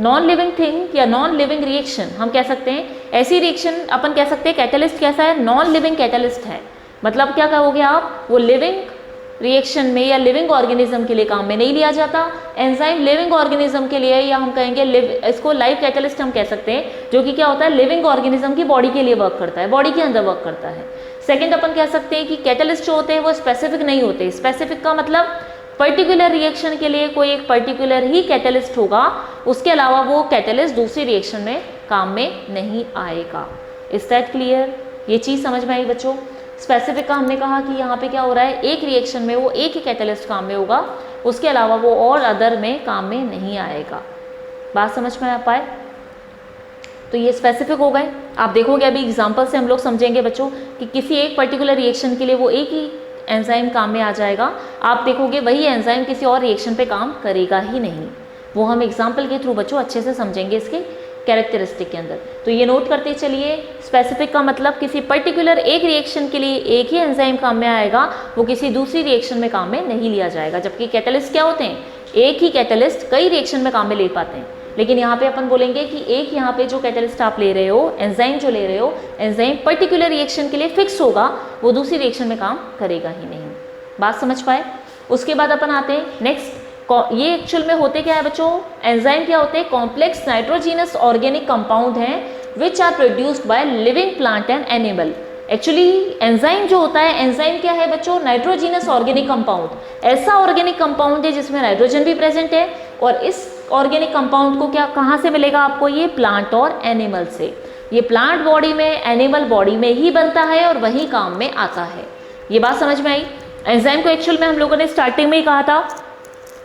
नॉन लिविंग थिंग या नॉन लिविंग रिएक्शन हम कह सकते हैं। ऐसी रिएक्शन अपन कह सकते हैं कैटलिस्ट कैसा है? नॉन लिविंग कैटलिस्ट है। मतलब क्या कहोगे आप? वो लिविंग रिएक्शन में या लिविंग ऑर्गेनिज्म के लिए काम में नहीं लिया जाता। एंजाइम लिविंग ऑर्गेनिज्म के लिए, या हम कहेंगे इसको लाइव कैटलिस्ट हम कह सकते हैं, जो कि क्या होता है? लिविंग ऑर्गेनिज्म की बॉडी के लिए वर्क करता है, बॉडी के अंदर वर्क करता है। सेकंड अपन कह सकते हैं कि कैटलिस्ट जो होते हैं वो स्पेसिफिक नहीं होते। स्पेसिफिक का मतलब पर्टिकुलर रिएक्शन के लिए कोई एक पर्टिकुलर ही कैटलिस्ट होगा, उसके अलावा वो कैटलिस्ट दूसरी रिएक्शन में काम में नहीं आएगा। Is that clear? ये चीज़ समझ में आई बच्चों? स्पेसिफिक का हमने कहा कि यहाँ पे क्या हो रहा है? एक रिएक्शन में वो एक ही कैटलिस्ट काम में होगा, उसके अलावा वो और अदर में काम में नहीं आएगा। बात समझ में आ पाए? तो ये स्पेसिफिक हो गए। आप देखोगे अभी एग्जांपल से हम लोग समझेंगे बच्चों कि किसी एक पर्टिकुलर रिएक्शन के लिए वो एक ही एंजाइम काम में आ जाएगा। आप देखोगे वही एंजाइम किसी और रिएक्शन पे काम करेगा ही नहीं। वो हम एग्जाम्पल के थ्रू बच्चों अच्छे से समझेंगे इसके कैरेक्टरिस्टिक के अंदर। तो ये नोट करते चलिए, स्पेसिफिक का मतलब किसी पर्टिकुलर एक रिएक्शन के लिए एक ही एंजाइम काम में आएगा, वो किसी दूसरी रिएक्शन में काम में नहीं लिया जाएगा। जबकि कैटलिस्ट क्या होते हैं? एक ही कैटलिस्ट कई रिएक्शन में काम में ले पाते हैं। लेकिन यहाँ पे अपन बोलेंगे कि एक यहाँ पे जो कैटलिस्ट आप ले रहे हो, एंजाइम जो ले रहे हो, एंजाइम पर्टिकुलर रिएक्शन के लिए फिक्स होगा, वो दूसरी रिएक्शन में काम करेगा ही नहीं। बात समझ पाए? उसके बाद अपन आते हैं नेक्स्ट। ये एक्चुअल में होते क्या है बच्चों? एंजाइम क्या होते हैं? कॉम्प्लेक्स नाइट्रोजीनस ऑर्गेनिक कंपाउंड हैं which are produced by living plant and animal. Actually enzyme जो होता है, एंजाइम क्या है बच्चों? Nitrogenous organic compound. ऐसा ऑर्गेनिक कंपाउंड है जिसमें नाइट्रोजन भी प्रेजेंट है, और इस ऑर्गेनिक कंपाउंड को क्या कहाँ से मिलेगा आपको? ये प्लांट और एनिमल से। ये प्लांट बॉडी में, एनिमल बॉडी में ही बनता है और वही काम में आता है। ये बात समझ में आई? एंजाइम को एक्चुअल में हम लोगों ने स्टार्टिंग में ही कहा था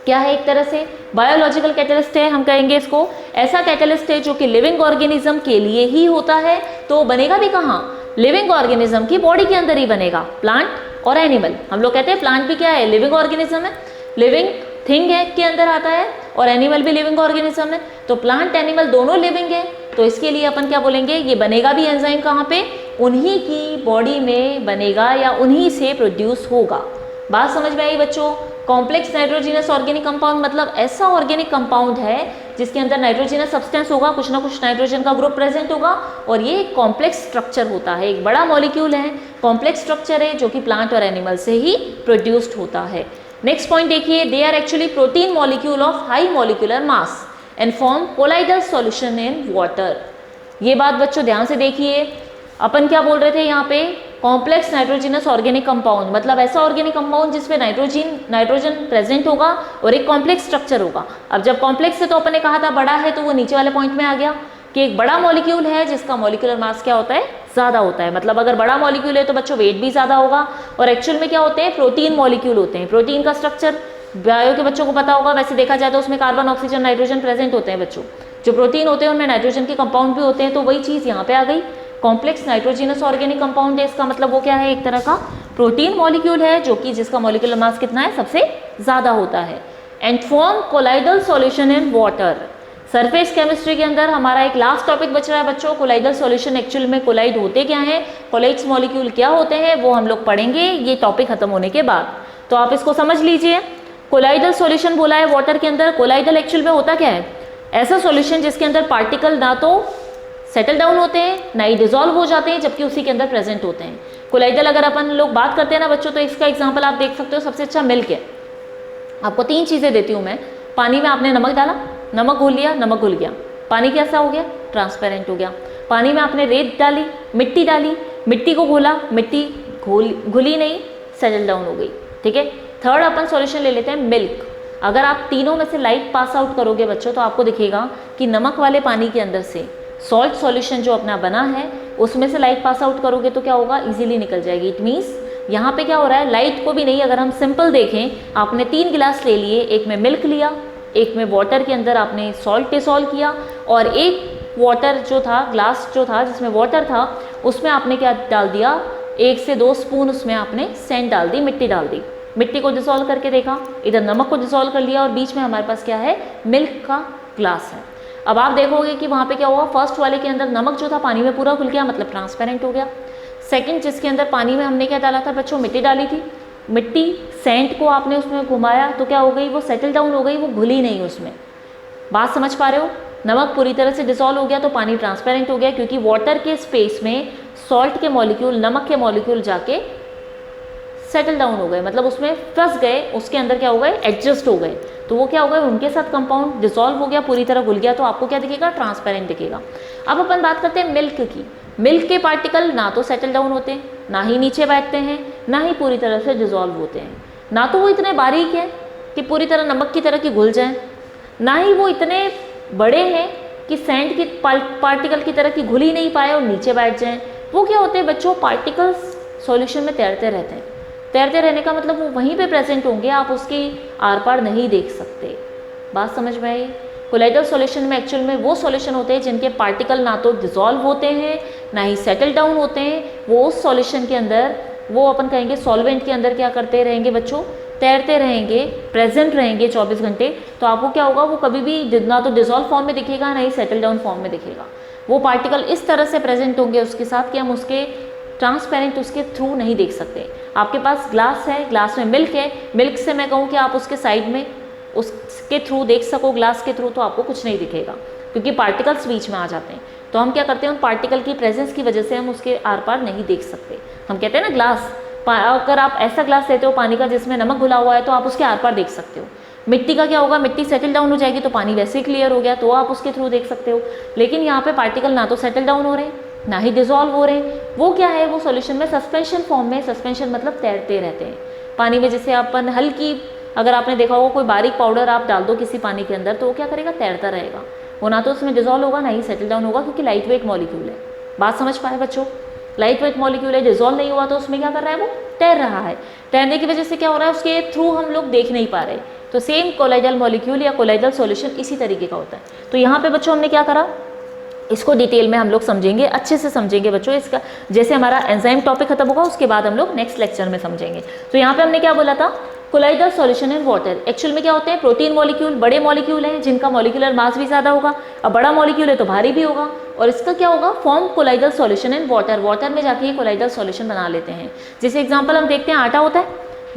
क्या है? एक तरह से बायोलॉजिकल कैटलिस्ट है, हम कहेंगे इसको। ऐसा कैटलिस्ट है जो कि लिविंग ऑर्गेनिज्म के लिए ही होता है। तो बनेगा भी कहाँ? लिविंग ऑर्गेनिज्म की बॉडी के अंदर ही बनेगा, प्लांट और एनिमल। हम लोग कहते हैं प्लांट भी क्या है? लिविंग ऑर्गेनिज्म है, लिविंग थिंग है के अंदर आता है, और एनिमल भी लिविंग ऑर्गेनिज्म है। तो प्लांट एनिमल दोनों लिविंग है, तो इसके लिए अपन क्या बोलेंगे? ये बनेगा भी एंजाइम कहाँ पे? उन्हीं की बॉडी में बनेगा या उन्हीं से प्रोड्यूस होगा। बात समझ में आई बच्चों? कॉम्प्लेक्स नाइट्रोजिनस ऑर्गेनिक कंपाउंड मतलब ऐसा ऑर्गेनिक कंपाउंड है जिसके अंदर नाइट्रोजिनस सब्सटेंस होगा, कुछ ना कुछ नाइट्रोजन का ग्रुप प्रेजेंट होगा और ये एक कॉम्प्लेक्स स्ट्रक्चर होता है, एक बड़ा मॉलिक्यूल है, कॉम्प्लेक्स स्ट्रक्चर है जो कि प्लांट और एनिमल से ही प्रोड्यूस्ड होता है। नेक्स्ट पॉइंट देखिए, they are actually protein molecule of high molecular mass and form colloidal solution in water. ये बात बच्चों ध्यान से देखिए, अपन क्या बोल रहे थे यहाँ पे, कॉम्प्लेक्स नाइट्रोजिनस ऑर्गेनिक कंपाउंड मतलब ऐसा ऑर्गेनिक कंपाउंड जिसमें नाइट्रोजन प्रेजेंट होगा और एक कॉम्प्लेक्स स्ट्रक्चर होगा। अब जब कॉम्प्लेक्स है तो अपन ने कहा था बड़ा है, तो वो नीचे वाले पॉइंट में आ गया कि एक बड़ा मॉलिक्यूल है जिसका मॉलिक्यूलर मास क्या होता है, ज़्यादा होता है। मतलब अगर बड़ा मॉलिक्यूल है तो बच्चों वेट भी ज़्यादा होगा और एक्चुअल में क्या होते हैं, प्रोटीन मॉलिक्यूल होते हैं। प्रोटीन का स्ट्रक्चर बायो के बच्चों को पता होगा, वैसे देखा जाए तो उसमें कार्बन ऑक्सीजन नाइट्रोजन प्रेजेंट होते हैं बच्चों। जो प्रोटीन होते हैं उनमें नाइट्रोजन के कंपाउंड भी होते हैं, तो वही चीज़ यहाँ पे आ गई, कॉम्प्लेक्स नाइट्रोजिनस ऑर्गेनिक कंपाउंड है। इसका मतलब वो क्या है, एक तरह का प्रोटीन मॉलिक्यूल है जो कि जिसका मॉलिक्यूलर मास कितना है, सबसे ज़्यादा होता है। And form colloidal solution in water. Surface chemistry के अंदर हमारा एक लास्ट टॉपिक बच रहा है बच्चों, कोलाइडल सॉल्यूशन। एक्चुअल में कोलाइड होते क्या हैं, कोलाइड्स मॉलिक्यूल क्या होते हैं, वो हम लोग पढ़ेंगे ये टॉपिक खत्म होने के बाद। तो आप इसको समझ लीजिए, कोलाइडल सॉल्यूशन बोला है वाटर के अंदर। कोलाइडल एक्चुअल में होता क्या है, ऐसा सॉल्यूशन जिसके अंदर पार्टिकल ना तो सेटल डाउन होते हैं ना ही डिजोल्व हो जाते हैं, जबकि उसी के अंदर प्रेजेंट होते हैं। कोलाइडल अगर अपन लोग बात करते हैं ना बच्चों, तो इसका एग्जांपल आप देख सकते हो, सबसे अच्छा मिल्क है। आपको 3 चीज़ें देती हूँ मैं, पानी में आपने नमक डाला, नमक घुल लिया, नमक घुल गया, पानी कैसा हो गया, ट्रांसपेरेंट हो गया। पानी में आपने रेत डाली, मिट्टी डाली, मिट्टी को घोला, मिट्टी घुली नहीं, सेटल डाउन हो गई। ठीक है। थर्ड अपन सॉल्यूशन ले लेते हैं मिल्क। अगर आप तीनों में से लाइट पास आउट करोगे बच्चों, तो आपको दिखेगा कि नमक वाले पानी के अंदर से सॉल्ट सॉल्यूशन जो अपना बना है उसमें से लाइट पास आउट करोगे तो क्या होगा, इजीली निकल जाएगी। इट मीन्स यहाँ पे क्या हो रहा है, लाइट को भी नहीं, अगर हम सिंपल देखें, आपने 3 गिलास ले लिए, एक में मिल्क लिया, एक में वाटर के अंदर आपने सॉल्ट डिसॉल्व किया और एक वाटर जो था, ग्लास जो था जिसमें वाटर था, उसमें आपने क्या डाल दिया, 1 से 2 स्पून उसमें आपने सैंड डाल दी, मिट्टी डाल दी। मिट्टी को डिसॉल्व करके देखा, इधर नमक को डिसॉल्व कर लिया और बीच में हमारे पास क्या है, मिल्क का ग्लास है। अब आप देखोगे कि वहाँ पे क्या हुआ, फर्स्ट वाले के अंदर नमक जो था पानी में पूरा घुल गया, मतलब ट्रांसपेरेंट हो गया। सेकंड जिसके अंदर पानी में हमने क्या डाला था बच्चों, मिट्टी डाली थी, मिट्टी सैंड को आपने उसमें घुमाया तो क्या हो गई, वो सेटल डाउन हो गई, वो घुली नहीं उसमें। बात समझ पा रहे हो, नमक पूरी तरह से डिसॉल्व हो गया तो पानी ट्रांसपेरेंट हो गया, क्योंकि वाटर के स्पेस में सॉल्ट के मॉलिक्यूल, नमक के मॉलिक्यूल जाके सेटल डाउन हो गए, मतलब उसमें फंस गए, उसके अंदर क्या हो गए, एडजस्ट हो गए। तो वो क्या हो गए, उनके साथ कंपाउंड डिसॉल्व हो गया, पूरी तरह घुल गया, तो आपको क्या दिखेगा, ट्रांसपेरेंट दिखेगा। अब अपन बात करते हैं मिल्क की। मिल्क के पार्टिकल ना तो सेटल डाउन होते हैं, ना ही नीचे बैठते हैं, ना ही पूरी तरह से डिसॉल्व होते हैं। ना तो वो इतने बारीक हैं कि पूरी तरह नमक की तरह की घुल जाएं, ना ही वो इतने बड़े हैं कि सैंड की पार्टिकल की तरह की घुल ही नहीं पाए और नीचे बैठ जाएं। वो क्या होते हैं बच्चों, पार्टिकल्स सॉल्यूशन में तैरते रहते हैं। तैरते रहने का मतलब वो वहीं पे प्रेजेंट होंगे, आप उसकी आर पार नहीं देख सकते। बात समझ में आई। कोलाइडल सॉल्यूशन में एक्चुअल में वो सॉल्यूशन होते हैं जिनके पार्टिकल ना तो डिसॉल्व होते हैं ना ही सेटल डाउन होते हैं। वो उस सॉल्यूशन के अंदर, वो अपन कहेंगे सॉल्वेंट के अंदर क्या करते रहेंगे बच्चों, तैरते रहेंगे, प्रेजेंट रहेंगे 24 घंटे। तो आपको क्या होगा, वो कभी भी ना तो डिसॉल्व फॉर्म में दिखेगा ना ही सेटल डाउन फॉर्म में दिखेगा। वो पार्टिकल इस तरह से प्रेजेंट होंगे उसके साथ कि हम उसके ट्रांसपेरेंट उसके थ्रू नहीं देख सकते। आपके पास ग्लास है, ग्लास में मिल्क है, मिल्क से मैं कहूँ कि आप उसके साइड में उसके थ्रू देख सको, ग्लास के थ्रू, तो आपको कुछ नहीं दिखेगा क्योंकि पार्टिकल्स बीच में आ जाते हैं। तो हम क्या करते हैं, उन पार्टिकल की प्रेजेंस की वजह से हम उसके आर पार नहीं देख सकते। हम कहते हैं ना ग्लास, अगर आप ऐसा ग्लास लेते हो पानी का जिसमें नमक घुला हुआ है तो आप उसके आर पार देख सकते हो। मिट्टी का क्या होगा, मिट्टी सेटल डाउन हो जाएगी तो पानी वैसे ही क्लियर हो गया, तो आप उसके थ्रू देख सकते हो। लेकिन यहाँ पे पार्टिकल ना तो सेटल डाउन हो रहे हैं ना ही डिसॉल्व हो रहे हैं। वो क्या है, वो सॉल्यूशन में सस्पेंशन फॉर्म में, सस्पेंशन मतलब तैरते रहते हैं पानी में। जैसे अपन हल्की, अगर आपने देखा होगा कोई बारीक पाउडर आप डाल दो किसी पानी के अंदर तो वो क्या करेगा, तैरता रहेगा। वो ना तो उसमें डिसॉल्व होगा ना ही सेटल डाउन होगा, क्योंकि लाइट वेट मॉलिक्यूल है। बात समझ पाए बच्चों, लाइट वेट मॉलिक्यूल है, डिसॉल्व नहीं हुआ तो उसमें क्या कर रहा है, वो तैर रहा है। तैरने की वजह से क्या हो रहा है, उसके थ्रू हम लोग देख नहीं पा रहे। तो सेम कोलाइडल मॉलिक्यूल या कोलाइडल सॉल्यूशन इसी तरीके का होता है। तो यहाँ पे बच्चों हमने क्या करा, इसको डिटेल में हम लोग समझेंगे, अच्छे से समझेंगे बच्चों। इसका जैसे हमारा एंजाइम टॉपिक खत्म होगा उसके बाद हम लोग नेक्स्ट लेक्चर में समझेंगे। तो यहाँ पे हमने क्या बोला था, colloidal solution in water. Actual में क्या होते हैं, प्रोटीन मॉलिक्यूल, बड़े मॉलिक्यूल हैं जिनका मॉलिक्यूलर मास भी ज़्यादा होगा। अब बड़ा मॉलिक्यूल है तो भारी भी होगा, और इसका क्या होगा, form colloidal solution in water. Water में जाके ये कोलाइडल सॉल्यूशन बना लेते हैं। जैसे एग्जाम्पल हम देखते हैं, आटा होता है,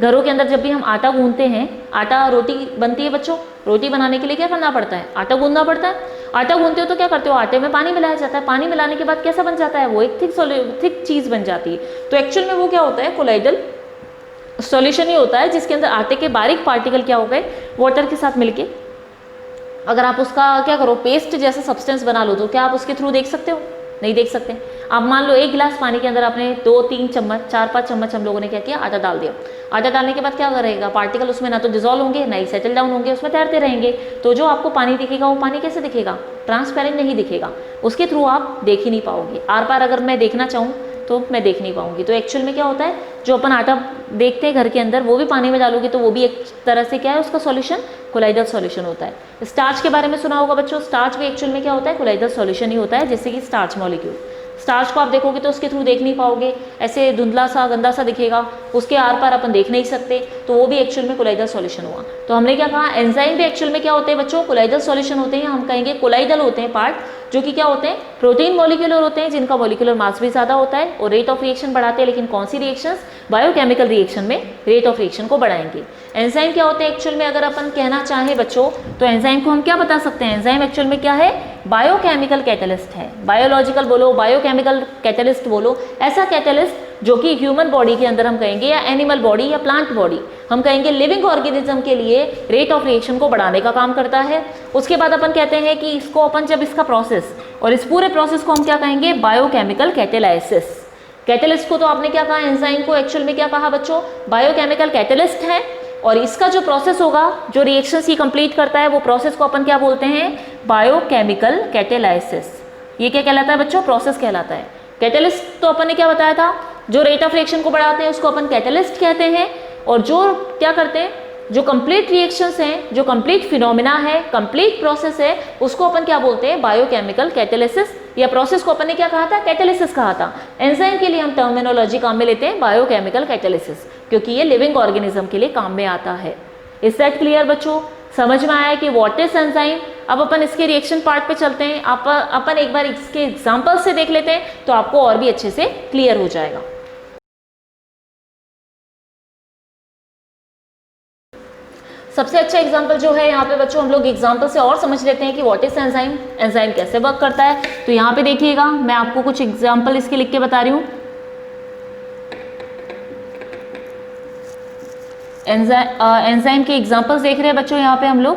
घरों के अंदर जब भी हम आटा गूंथते हैं, आटा रोटी बनती है बच्चों, रोटी बनाने के लिए क्या करना पड़ता है, आटा गूंदना पड़ता है। आटा गूंथते हो तो क्या करते हो, आटे में पानी मिलाया जाता है, पानी मिलाने के बाद कैसा बन जाता है, वो एक थिक चीज़ बन जाती है। तो एक्चुअल में वो क्या होता है, कोलाइडल सॉल्यूशन ही होता है, जिसके अंदर आटे के बारीक पार्टिकल क्या हो गए, वाटर के साथ मिलके अगर आप उसका क्या करो, पेस्ट जैसा सब्सटेंस बना लो, तो क्या आप उसके थ्रू देख सकते हो, नहीं देख सकते। आप मान लो 1 गिलास पानी के अंदर आपने 2-3 चम्मच 4-5 चम्मच हम लोगों ने क्या किया, आटा डाल दिया। आटा डालने के बाद क्या करेगा, पार्टिकल उसमें ना तो डिजोल्व होंगे, ना ही सेटल डाउन होंगे, उसमें तैरते रहेंगे। तो जो आपको पानी दिखेगा वो पानी कैसे दिखेगा, ट्रांसपेरेंट नहीं दिखेगा, उसके थ्रू आप देख ही नहीं पाओगे। आर पार अगर मैं देखना चाहूँ तो मैं देख नहीं पाऊंगी। तो एक्चुअल में क्या होता है, जो अपन आटा देखते हैं घर के अंदर, वो भी पानी में डालोगे तो वो भी एक तरह से क्या है, उसका सॉल्यूशन कोलाइडल सॉल्यूशन होता है। स्टार्च के बारे में सुना होगा बच्चों, स्टार्च भी एक्चुअल में क्या होता है, कोलाइडल सॉल्यूशन ही होता है, जैसे कि स्टार्च मॉलिक्यूल। स्टार्च को आप देखोगे तो उसके थ्रू देख नहीं पाओगे, ऐसे धुंधला सा गंदा सा दिखेगा, उसके आर पार अपन देख नहीं सकते, तो वो भी एक्चुअल में कोलाइडल सॉल्यूशन हुआ। तो हमने क्या कहा, एंजाइम भी एक्चुअल में क्या होते हैं बच्चों, कोलाइडल सॉल्यूशन होते हैं। हम कहेंगे कोलाइडल होते हैं पार्ट, जो कि क्या होते हैं, प्रोटीन मॉलिक्यूलर होते हैं, जिनका मॉलिक्यूलर मास भी ज़्यादा होता है और रेट ऑफ रिएक्शन बढ़ाते हैं। लेकिन कौन सी रिएक्शंस, बायोकेमिकल रिएक्शन में रेट ऑफ रिएक्शन को बढ़ाएंगे। एंजाइम क्या होते हैं एक्चुअल में, अगर अपन कहना चाहें बच्चों, तो एंजाइम को हम क्या बता सकते हैं, एंजाइम एक्चुअल में क्या है, बायोकेमिकल कैटलिस्ट है। बायोलॉजिकल बोलो, बायोकेमिकल कैटलिस्ट बोलो, ऐसा कैटलिस्ट जो कि ह्यूमन बॉडी के अंदर हम कहेंगे, या एनिमल बॉडी या प्लांट बॉडी, हम कहेंगे लिविंग ऑर्गेनिज्म के लिए रेट ऑफ रिएक्शन को बढ़ाने का काम करता है। उसके बाद अपन कहते हैं कि इसको अपन जब इसका प्रोसेस, और इस पूरे प्रोसेस को हम क्या कहेंगे, बायोकेमिकल कैटेलाइसिस। कैटलिस्ट को तो आपने क्या कहा, एंजाइम को एक्चुअल में क्या कहा बच्चों, बायोकेमिकल कैटलिस्ट है। और इसका जो प्रोसेस होगा, जो रिएक्शंस ही कंप्लीट करता है, वो प्रोसेस को अपन क्या बोलते हैं, बायोकेमिकल कैटेलाइसिस। ये क्या कहलाता है बच्चों, प्रोसेस कहलाता है। कैटलिस्ट तो अपन ने क्या बताया था, जो रेट ऑफ रिएक्शन को बढ़ाते हैं उसको अपन कैटलिस्ट कहते हैं, और जो क्या करते हैं, जो कंप्लीट रिएक्शंस हैं, जो कंप्लीट फिनोमिना है, कंप्लीट प्रोसेस है, उसको अपन क्या बोलते हैं, बायोकेमिकल कैटेलिसिस। या प्रोसेस को अपन ने क्या कहा था, कैटेलिसिस कहा था। एंजाइम के लिए हम टर्मिनोलॉजी काम में लेते हैं बायोकेमिकल कैटेलिसिस, क्योंकि ये लिविंग ऑर्गेनिज्म के लिए काम में आता है। इज दैट क्लियर बच्चों, समझ में आया कि व्हाट इज एंजाइम। अब अपन इसके रिएक्शन पार्ट पे चलते हैं, अपन एक बार इसके एग्जाम्पल से देख लेते हैं, तो आपको और भी अच्छे से क्लियर हो जाएगा। सबसे अच्छा एग्जाम्पल जो है यहाँ पे बच्चों, हम लोग एग्जाम्पल से और समझ लेते हैं कि व्हाट इज एंजाइम, एंजाइम कैसे वर्क करता है। तो यहाँ पे देखिएगा, मैं आपको कुछ एग्जाम्पल इसके लिख के बता रही हूँ। एंजाइम के एग्जाम्पल्स देख रहे हैं बच्चों यहाँ पे हम लोग,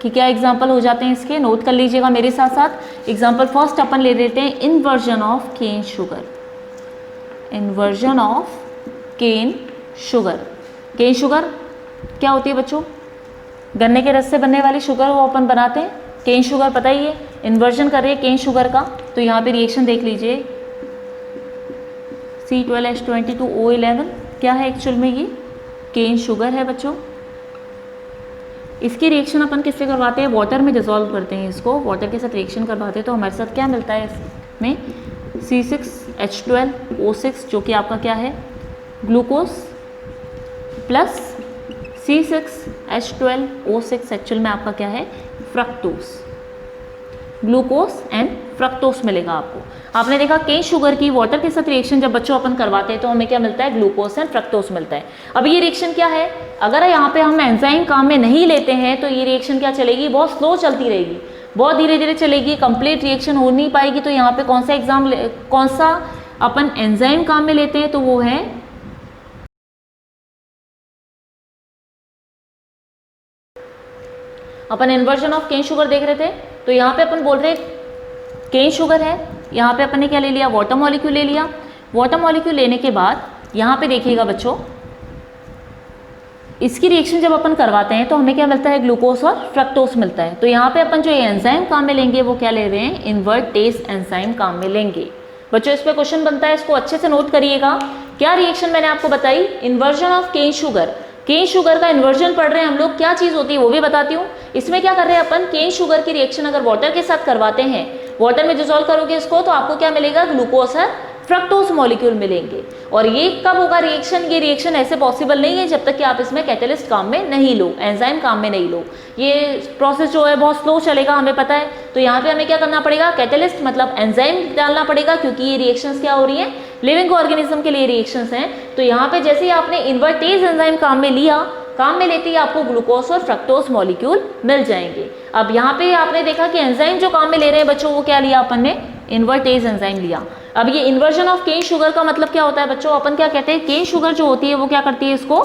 कि क्या एग्जाम्पल हो जाते हैं इसके, नोट कर लीजिएगा मेरे साथ साथ। एग्जाम्पल फर्स्ट अपन ले लेते हैं, inversion of cane sugar. Inversion of cane sugar. Cane sugar क्या होती है बच्चों, गन्ने के रस से बनने वाली शुगर, वो अपन बनाते हैं केन शुगर, पता ही है। इन्वर्जन कर रहे हैं केन शुगर का, तो यहाँ पे रिएक्शन देख लीजिए, C12H22O11 क्या है एक्चुअल में, ये केन शुगर है बच्चों। इसकी रिएक्शन अपन किससे करवाते हैं, वाटर में डिजोल्व करते हैं इसको, वाटर के साथ रिएक्शन करवाते हैं, तो हमारे साथ क्या मिलता है इसमें, C6H12O6, जो कि आपका क्या है, ग्लूकोज, प्लस C6H12O6 एक्चुअल में आपका क्या है, फ्रक्टोस। ग्लूकोज एंड फ्रक्टोस मिलेगा आपको। आपने देखा केन शुगर की वाटर के साथ रिएक्शन जब बच्चों अपन करवाते हैं तो हमें क्या मिलता है, ग्लूकोज एंड फ्रक्टोस मिलता है। अब ये रिएक्शन क्या है, अगर यहाँ पे हम एंजाइम काम में नहीं लेते हैं तो ये रिएक्शन क्या चलेगी, बहुत स्लो चलती रहेगी, बहुत धीरे धीरे चलेगी, कंप्लीट रिएक्शन हो नहीं पाएगी। तो यहाँ पे कौन सा अपन एंजाइम काम में लेते हैं, तो वो है अपन इन्वर्जन ऑफ केन शुगर देख रहे थे। तो यहाँ पे अपन बोल रहे केन शुगर है, यहाँ पे अपन ने क्या ले लिया, वाटर मॉलिक्यूल ले लिया। वाटर मॉलिक्यूल लेने के बाद यहाँ पे देखिएगा बच्चों, इसकी रिएक्शन जब अपन करवाते हैं तो हमें क्या मिलता है, ग्लूकोज और फ्रक्टोस मिलता है। तो यहाँ पे अपन जो एंजाइम काम में लेंगे वो क्या ले रहे हैं, इन्वर्टेज एंजाइम काम में लेंगे। बच्चों इस पे क्वेश्चन बनता है, इसको अच्छे से नोट करिएगा। क्या रिएक्शन मैंने आपको बताई, inversion of cane sugar. Cane sugar का इन्वर्जन पढ़ रहे हैं हम लोग, क्या चीज़ होती है वो भी बताती हूँ। इसमें क्या कर रहे हैं अपन, केन शुगर की रिएक्शन अगर वाटर के साथ करवाते हैं, वाटर में डिसॉल्व करोगे इसको, तो आपको क्या मिलेगा, ग्लूकोज और फ्रक्टोज मॉलिक्यूल मिलेंगे। और ये कब होगा रिएक्शन, ये रिएक्शन ऐसे पॉसिबल नहीं है जब तक कि आप इसमें कैटलिस्ट काम में नहीं लो, एंजाइम काम में नहीं लो। ये प्रोसेस जो है बहुत स्लो चलेगा, हमें पता है। तो यहाँ पे हमें क्या करना पड़ेगा, कैटलिस्ट मतलब एंजाइम डालना पड़ेगा, क्योंकि ये रिएक्शंस क्या हो रही हैं, लिविंग ऑर्गेनिज्म के लिए रिएक्शंस हैं। तो यहाँ पे जैसे ही आपने इन्वर्टेज एंजाइम काम में लिया, काम में लेते ही आपको ग्लूकोज और फ्रक्टोज मॉलिक्यूल मिल जाएंगे। अब यहाँ पे आपने देखा कि एंजाइम जो काम में ले रहे हैं बच्चों, वो क्या लिया अपन ने, इन्वर्टेज एंजाइम लिया। अब ये इन्वर्जन ऑफ केन शुगर का मतलब क्या होता है बच्चों, अपन क्या कहते हैं, केन शुगर जो होती है वो क्या करती है, इसको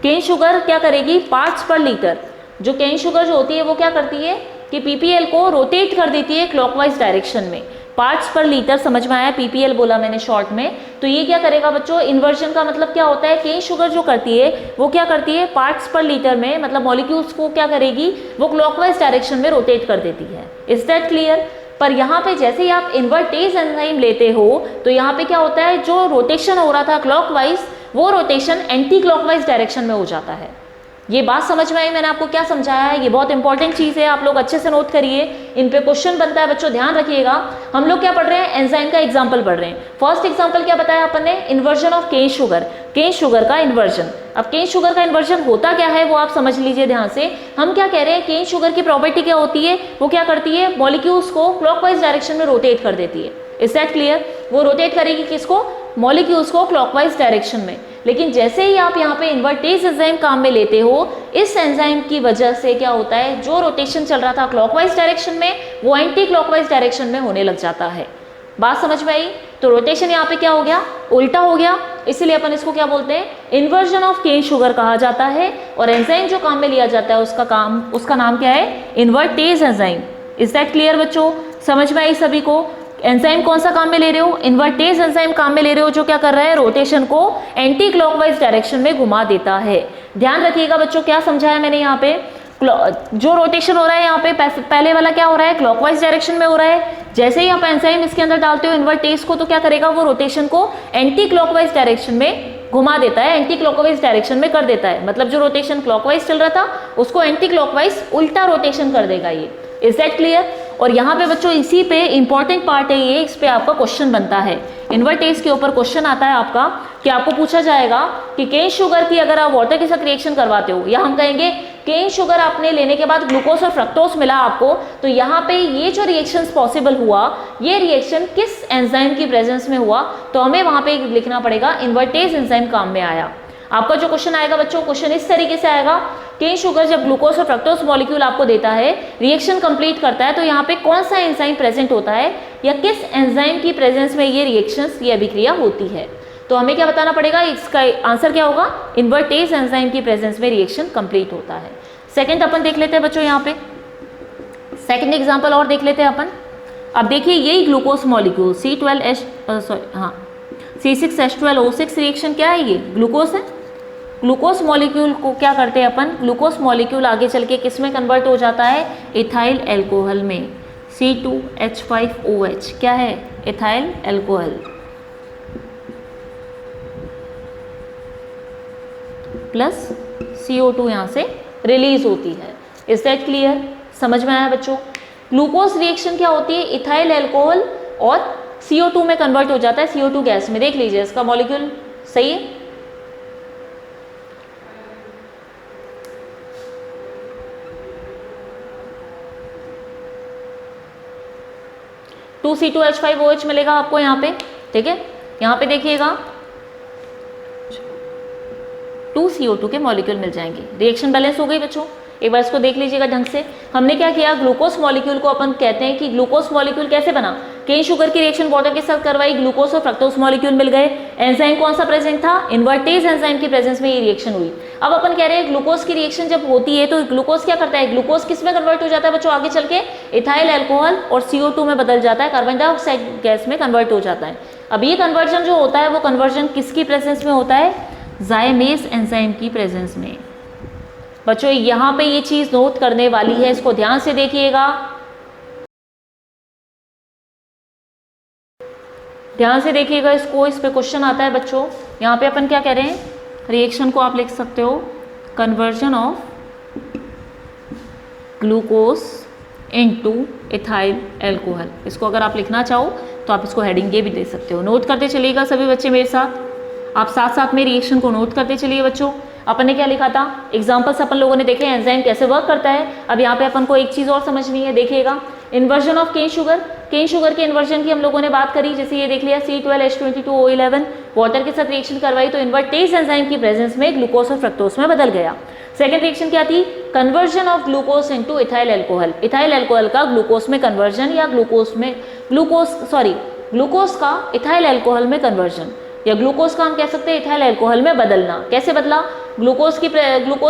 केन शुगर क्या करेगी, पार्ट्स पर लीटर, जो केन शुगर जो होती है वो क्या करती है कि पीपीएल को रोटेट कर देती है क्लॉकवाइज डायरेक्शन में। पार्ट्स पर लीटर समझ में आया, पीपीएल बोला मैंने शॉर्ट में। तो ये क्या करेगा बच्चों, इन्वर्जन का मतलब क्या होता है, केन शुगर जो करती है वो क्या करती है, पार्ट्स पर लीटर में मतलब मॉलिक्यूल्स को क्या करेगी, वो क्लॉकवाइज डायरेक्शन में रोटेट कर देती है। Is that clear. पर यहाँ पे जैसे ही आप इन्वर्टेज एंजाइम लेते हो तो यहाँ पे क्या होता है, जो रोटेशन हो रहा था क्लॉकवाइज, वो रोटेशन एंटी क्लॉकवाइज डायरेक्शन में हो जाता है। ये बात समझ में आई, मैंने आपको क्या समझाया है, ये बहुत इंपॉर्टेंट चीज़ है, आप लोग अच्छे से नोट करिए, इन पे क्वेश्चन बनता है बच्चों, ध्यान रखिएगा। हम लोग क्या पढ़ रहे हैं, एंजाइम का एग्जांपल पढ़ रहे हैं। फर्स्ट एग्जांपल क्या बताया अपन ने, inversion of cane sugar, cane sugar का इन्वर्जन। अब केन शुगर का इन्वर्जन होता क्या है वो आप समझ लीजिए ध्यान से। हम क्या कह रहे हैं, केन शुगर की प्रॉपर्टी क्या होती है, वो क्या करती है, मॉलिक्यूल्स को क्लॉकवाइज डायरेक्शन में रोटेट कर देती है। Is that clear. वो रोटेट करेगी किसको, मॉलिक्यूल्स को क्लॉकवाइज डायरेक्शन में। लेकिन जैसे ही आप यहाँ पे इन्वर्टेज एंजाइम काम में लेते हो, इस एंजाइम की वजह से क्या होता है, जो रोटेशन चल रहा था क्लॉकवाइज डायरेक्शन में, वो एंटी क्लॉकवाइज डायरेक्शन में होने लग जाता है। बात समझ में आई। तो रोटेशन यहाँ पे क्या हो गया, उल्टा हो गया, इसीलिए अपन इसको क्या बोलते हैं, इन्वर्जन ऑफ केन शुगर कहा जाता है। और एंजाइम जो काम में लिया जाता है उसका नाम क्या है, invertase enzyme. Is that clear बच्चों, समझ में आई सभी को। एंजाइम कौन सा काम में ले रहे हो, इन्वर्टेज एंजाइम काम में ले रहे हो, जो क्या कर रहा है, रोटेशन को एंटी क्लॉकवाइज डायरेक्शन में घुमा देता है। ध्यान रखिएगा बच्चों, क्या समझाया मैंने यहाँ पे, जो रोटेशन हो रहा है यहाँ पे पहले वाला क्या हो रहा है, क्लॉकवाइज डायरेक्शन में हो रहा है। जैसे ही आप एंजाइम इसके अंदर डालते हो इन्वर्टेज को, तो क्या करेगा, वो रोटेशन को एंटी क्लॉकवाइज डायरेक्शन में घुमा देता है, एंटी क्लॉकवाइज डायरेक्शन में कर देता है। मतलब जो रोटेशन क्लॉकवाइज चल रहा था उसको एंटी क्लॉकवाइज उल्टा रोटेशन कर देगा ये। Is that clear. और यहाँ पे बच्चों इसी पे इंपॉर्टेंट पार्ट है ये, इस पे आपका क्वेश्चन बनता है। इन्वर्टेज के ऊपर क्वेश्चन आता है आपका कि आपको पूछा जाएगा कि केन शुगर की अगर आप वाटर के साथ रिएक्शन करवाते हो, या हम कहेंगे केन शुगर आपने लेने के बाद ग्लूकोज और फ्रक्टोज मिला आपको, तो यहाँ पे ये जो रिएक्शन पॉसिबल हुआ, ये रिएक्शन किस एंजाइम की प्रेजेंस में हुआ, तो हमें वहां पे लिखना पड़ेगा इन्वर्टेज एंजाइम काम में आया। आपका जो क्वेश्चन आएगा बच्चों, क्वेश्चन इस तरीके से आएगा, केन शुगर जब ग्लूकोज और फ्रक्टोज मॉलिक्यूल आपको देता है, रिएक्शन कंप्लीट करता है, तो यहाँ पे कौन सा एंजाइम प्रेजेंट होता है, या किस एंजाइम की प्रेजेंस में ये रिएक्शंस, ये अभिक्रिया होती है। तो हमें क्या बताना पड़ेगा, इसका आंसर क्या होगा, इन्वर्टेज एंजाइम की प्रेजेंस में रिएक्शन कंप्लीट होता है। सेकंड अपन देख लेते हैं बच्चों, यहाँ पे सेकंड एग्जांपल और देख लेते हैं अपन। अब देखिए यही ग्लूकोज मॉलिक्यूल C6H12O6 रिएक्शन क्या है, ये ग्लूकोज है। ग्लूकोज मॉलिक्यूल को क्या करते हैं अपन, ग्लूकोज मॉलिक्यूल आगे चल के किस में कन्वर्ट हो जाता है, इथाइल एल्कोहल में। C2H5OH क्या है, इथाइल एल्कोहल प्लस CO2 यहाँ से रिलीज होती है। इज दैट क्लियर, समझ में आया बच्चों। ग्लूकोज रिएक्शन क्या होती है, इथाइल एल्कोहल और CO2 में कन्वर्ट हो जाता है, CO2 गैस में। देख लीजिए इसका मॉलिक्यूल सही है। C2H5OH मिलेगा आपको यहाँ पे, ठीक है। यहाँ पे देखिएगा 2CO2 के मॉलिक्यूल मिल जाएंगे। रिएक्शन बैलेंस हो गई बच्चों, एक बार इसको देख लीजिएगा ढंग से। हमने क्या किया, ग्लूकोज मॉलिक्यूल को अपन कहते हैं कि ग्लूकोज मॉलिक्यूल कैसे बना, केन शुगर की रिएक्शन वाटर के साथ करवाई, ग्लूकोज और फ्रक्टोज मॉलिक्यूल मिल गए। एंजाइम कौन सा प्रेजेंट था, इन्वर्टेज एंजाइम की प्रेजेंस में ये रिएक्शन हुई। अब अपन कह रहे हैं ग्लूकोज की रिएक्शन जब होती है तो ग्लूकोज क्या करता है, ग्लूकोज किस में कन्वर्ट हो जाता है बच्चों, आगे चल के इथाइल एल्कोहल और CO2 में बदल जाता है, कार्बन डाइऑक्साइड गैस में कन्वर्ट हो जाता है। अब ये कन्वर्जन जो होता है वो कन्वर्जन किसकी प्रेजेंस में होता है, जाइमेज एंजाइम की प्रेजेंस में। बच्चों यहाँ पे ये चीज नोट करने वाली है, इसको ध्यान से देखिएगा, ध्यान से देखिएगा इसको, इस पे क्वेश्चन आता है बच्चों। यहाँ पे अपन क्या कह रहे हैं, रिएक्शन को आप लिख सकते हो conversion of glucose into ethyl alcohol. इसको अगर आप लिखना चाहो तो आप इसको हेडिंग ये भी दे सकते हो। नोट करते चलिएगा सभी बच्चे मेरे साथ, आप साथ साथ में रिएक्शन को नोट करते चलिए बच्चों। अपन ने क्या लिखा था, एग्जाम्पल्स अपन लोगों ने देखे एंजाइम कैसे वर्क करता है। अब यहाँ पे अपन को एक चीज़ और समझनी है, देखिएगा inversion of cane sugar, cane sugar के इन्वर्जन की हम लोगों ने बात करी, जैसे ये देख लिया C12H22O11 वाटर के साथ रिएक्शन करवाई तो इन्वर्टेज एंजाइम की प्रेजेंस में ग्लूकोज और फ्रक्टोज में बदल गया। सेकेंड रिएक्शन क्या थी, conversion of glucose into ethyl alcohol, ethyl alcohol का ग्लूकोज में कन्वर्जन या ग्लूकोज का इथाइल अल्कोहल में कन्वर्जन या ग्लूकोज का हम कह सकते हैं इथाइल अल्कोहल में बदलना। कैसे बदला, ग्लूकोज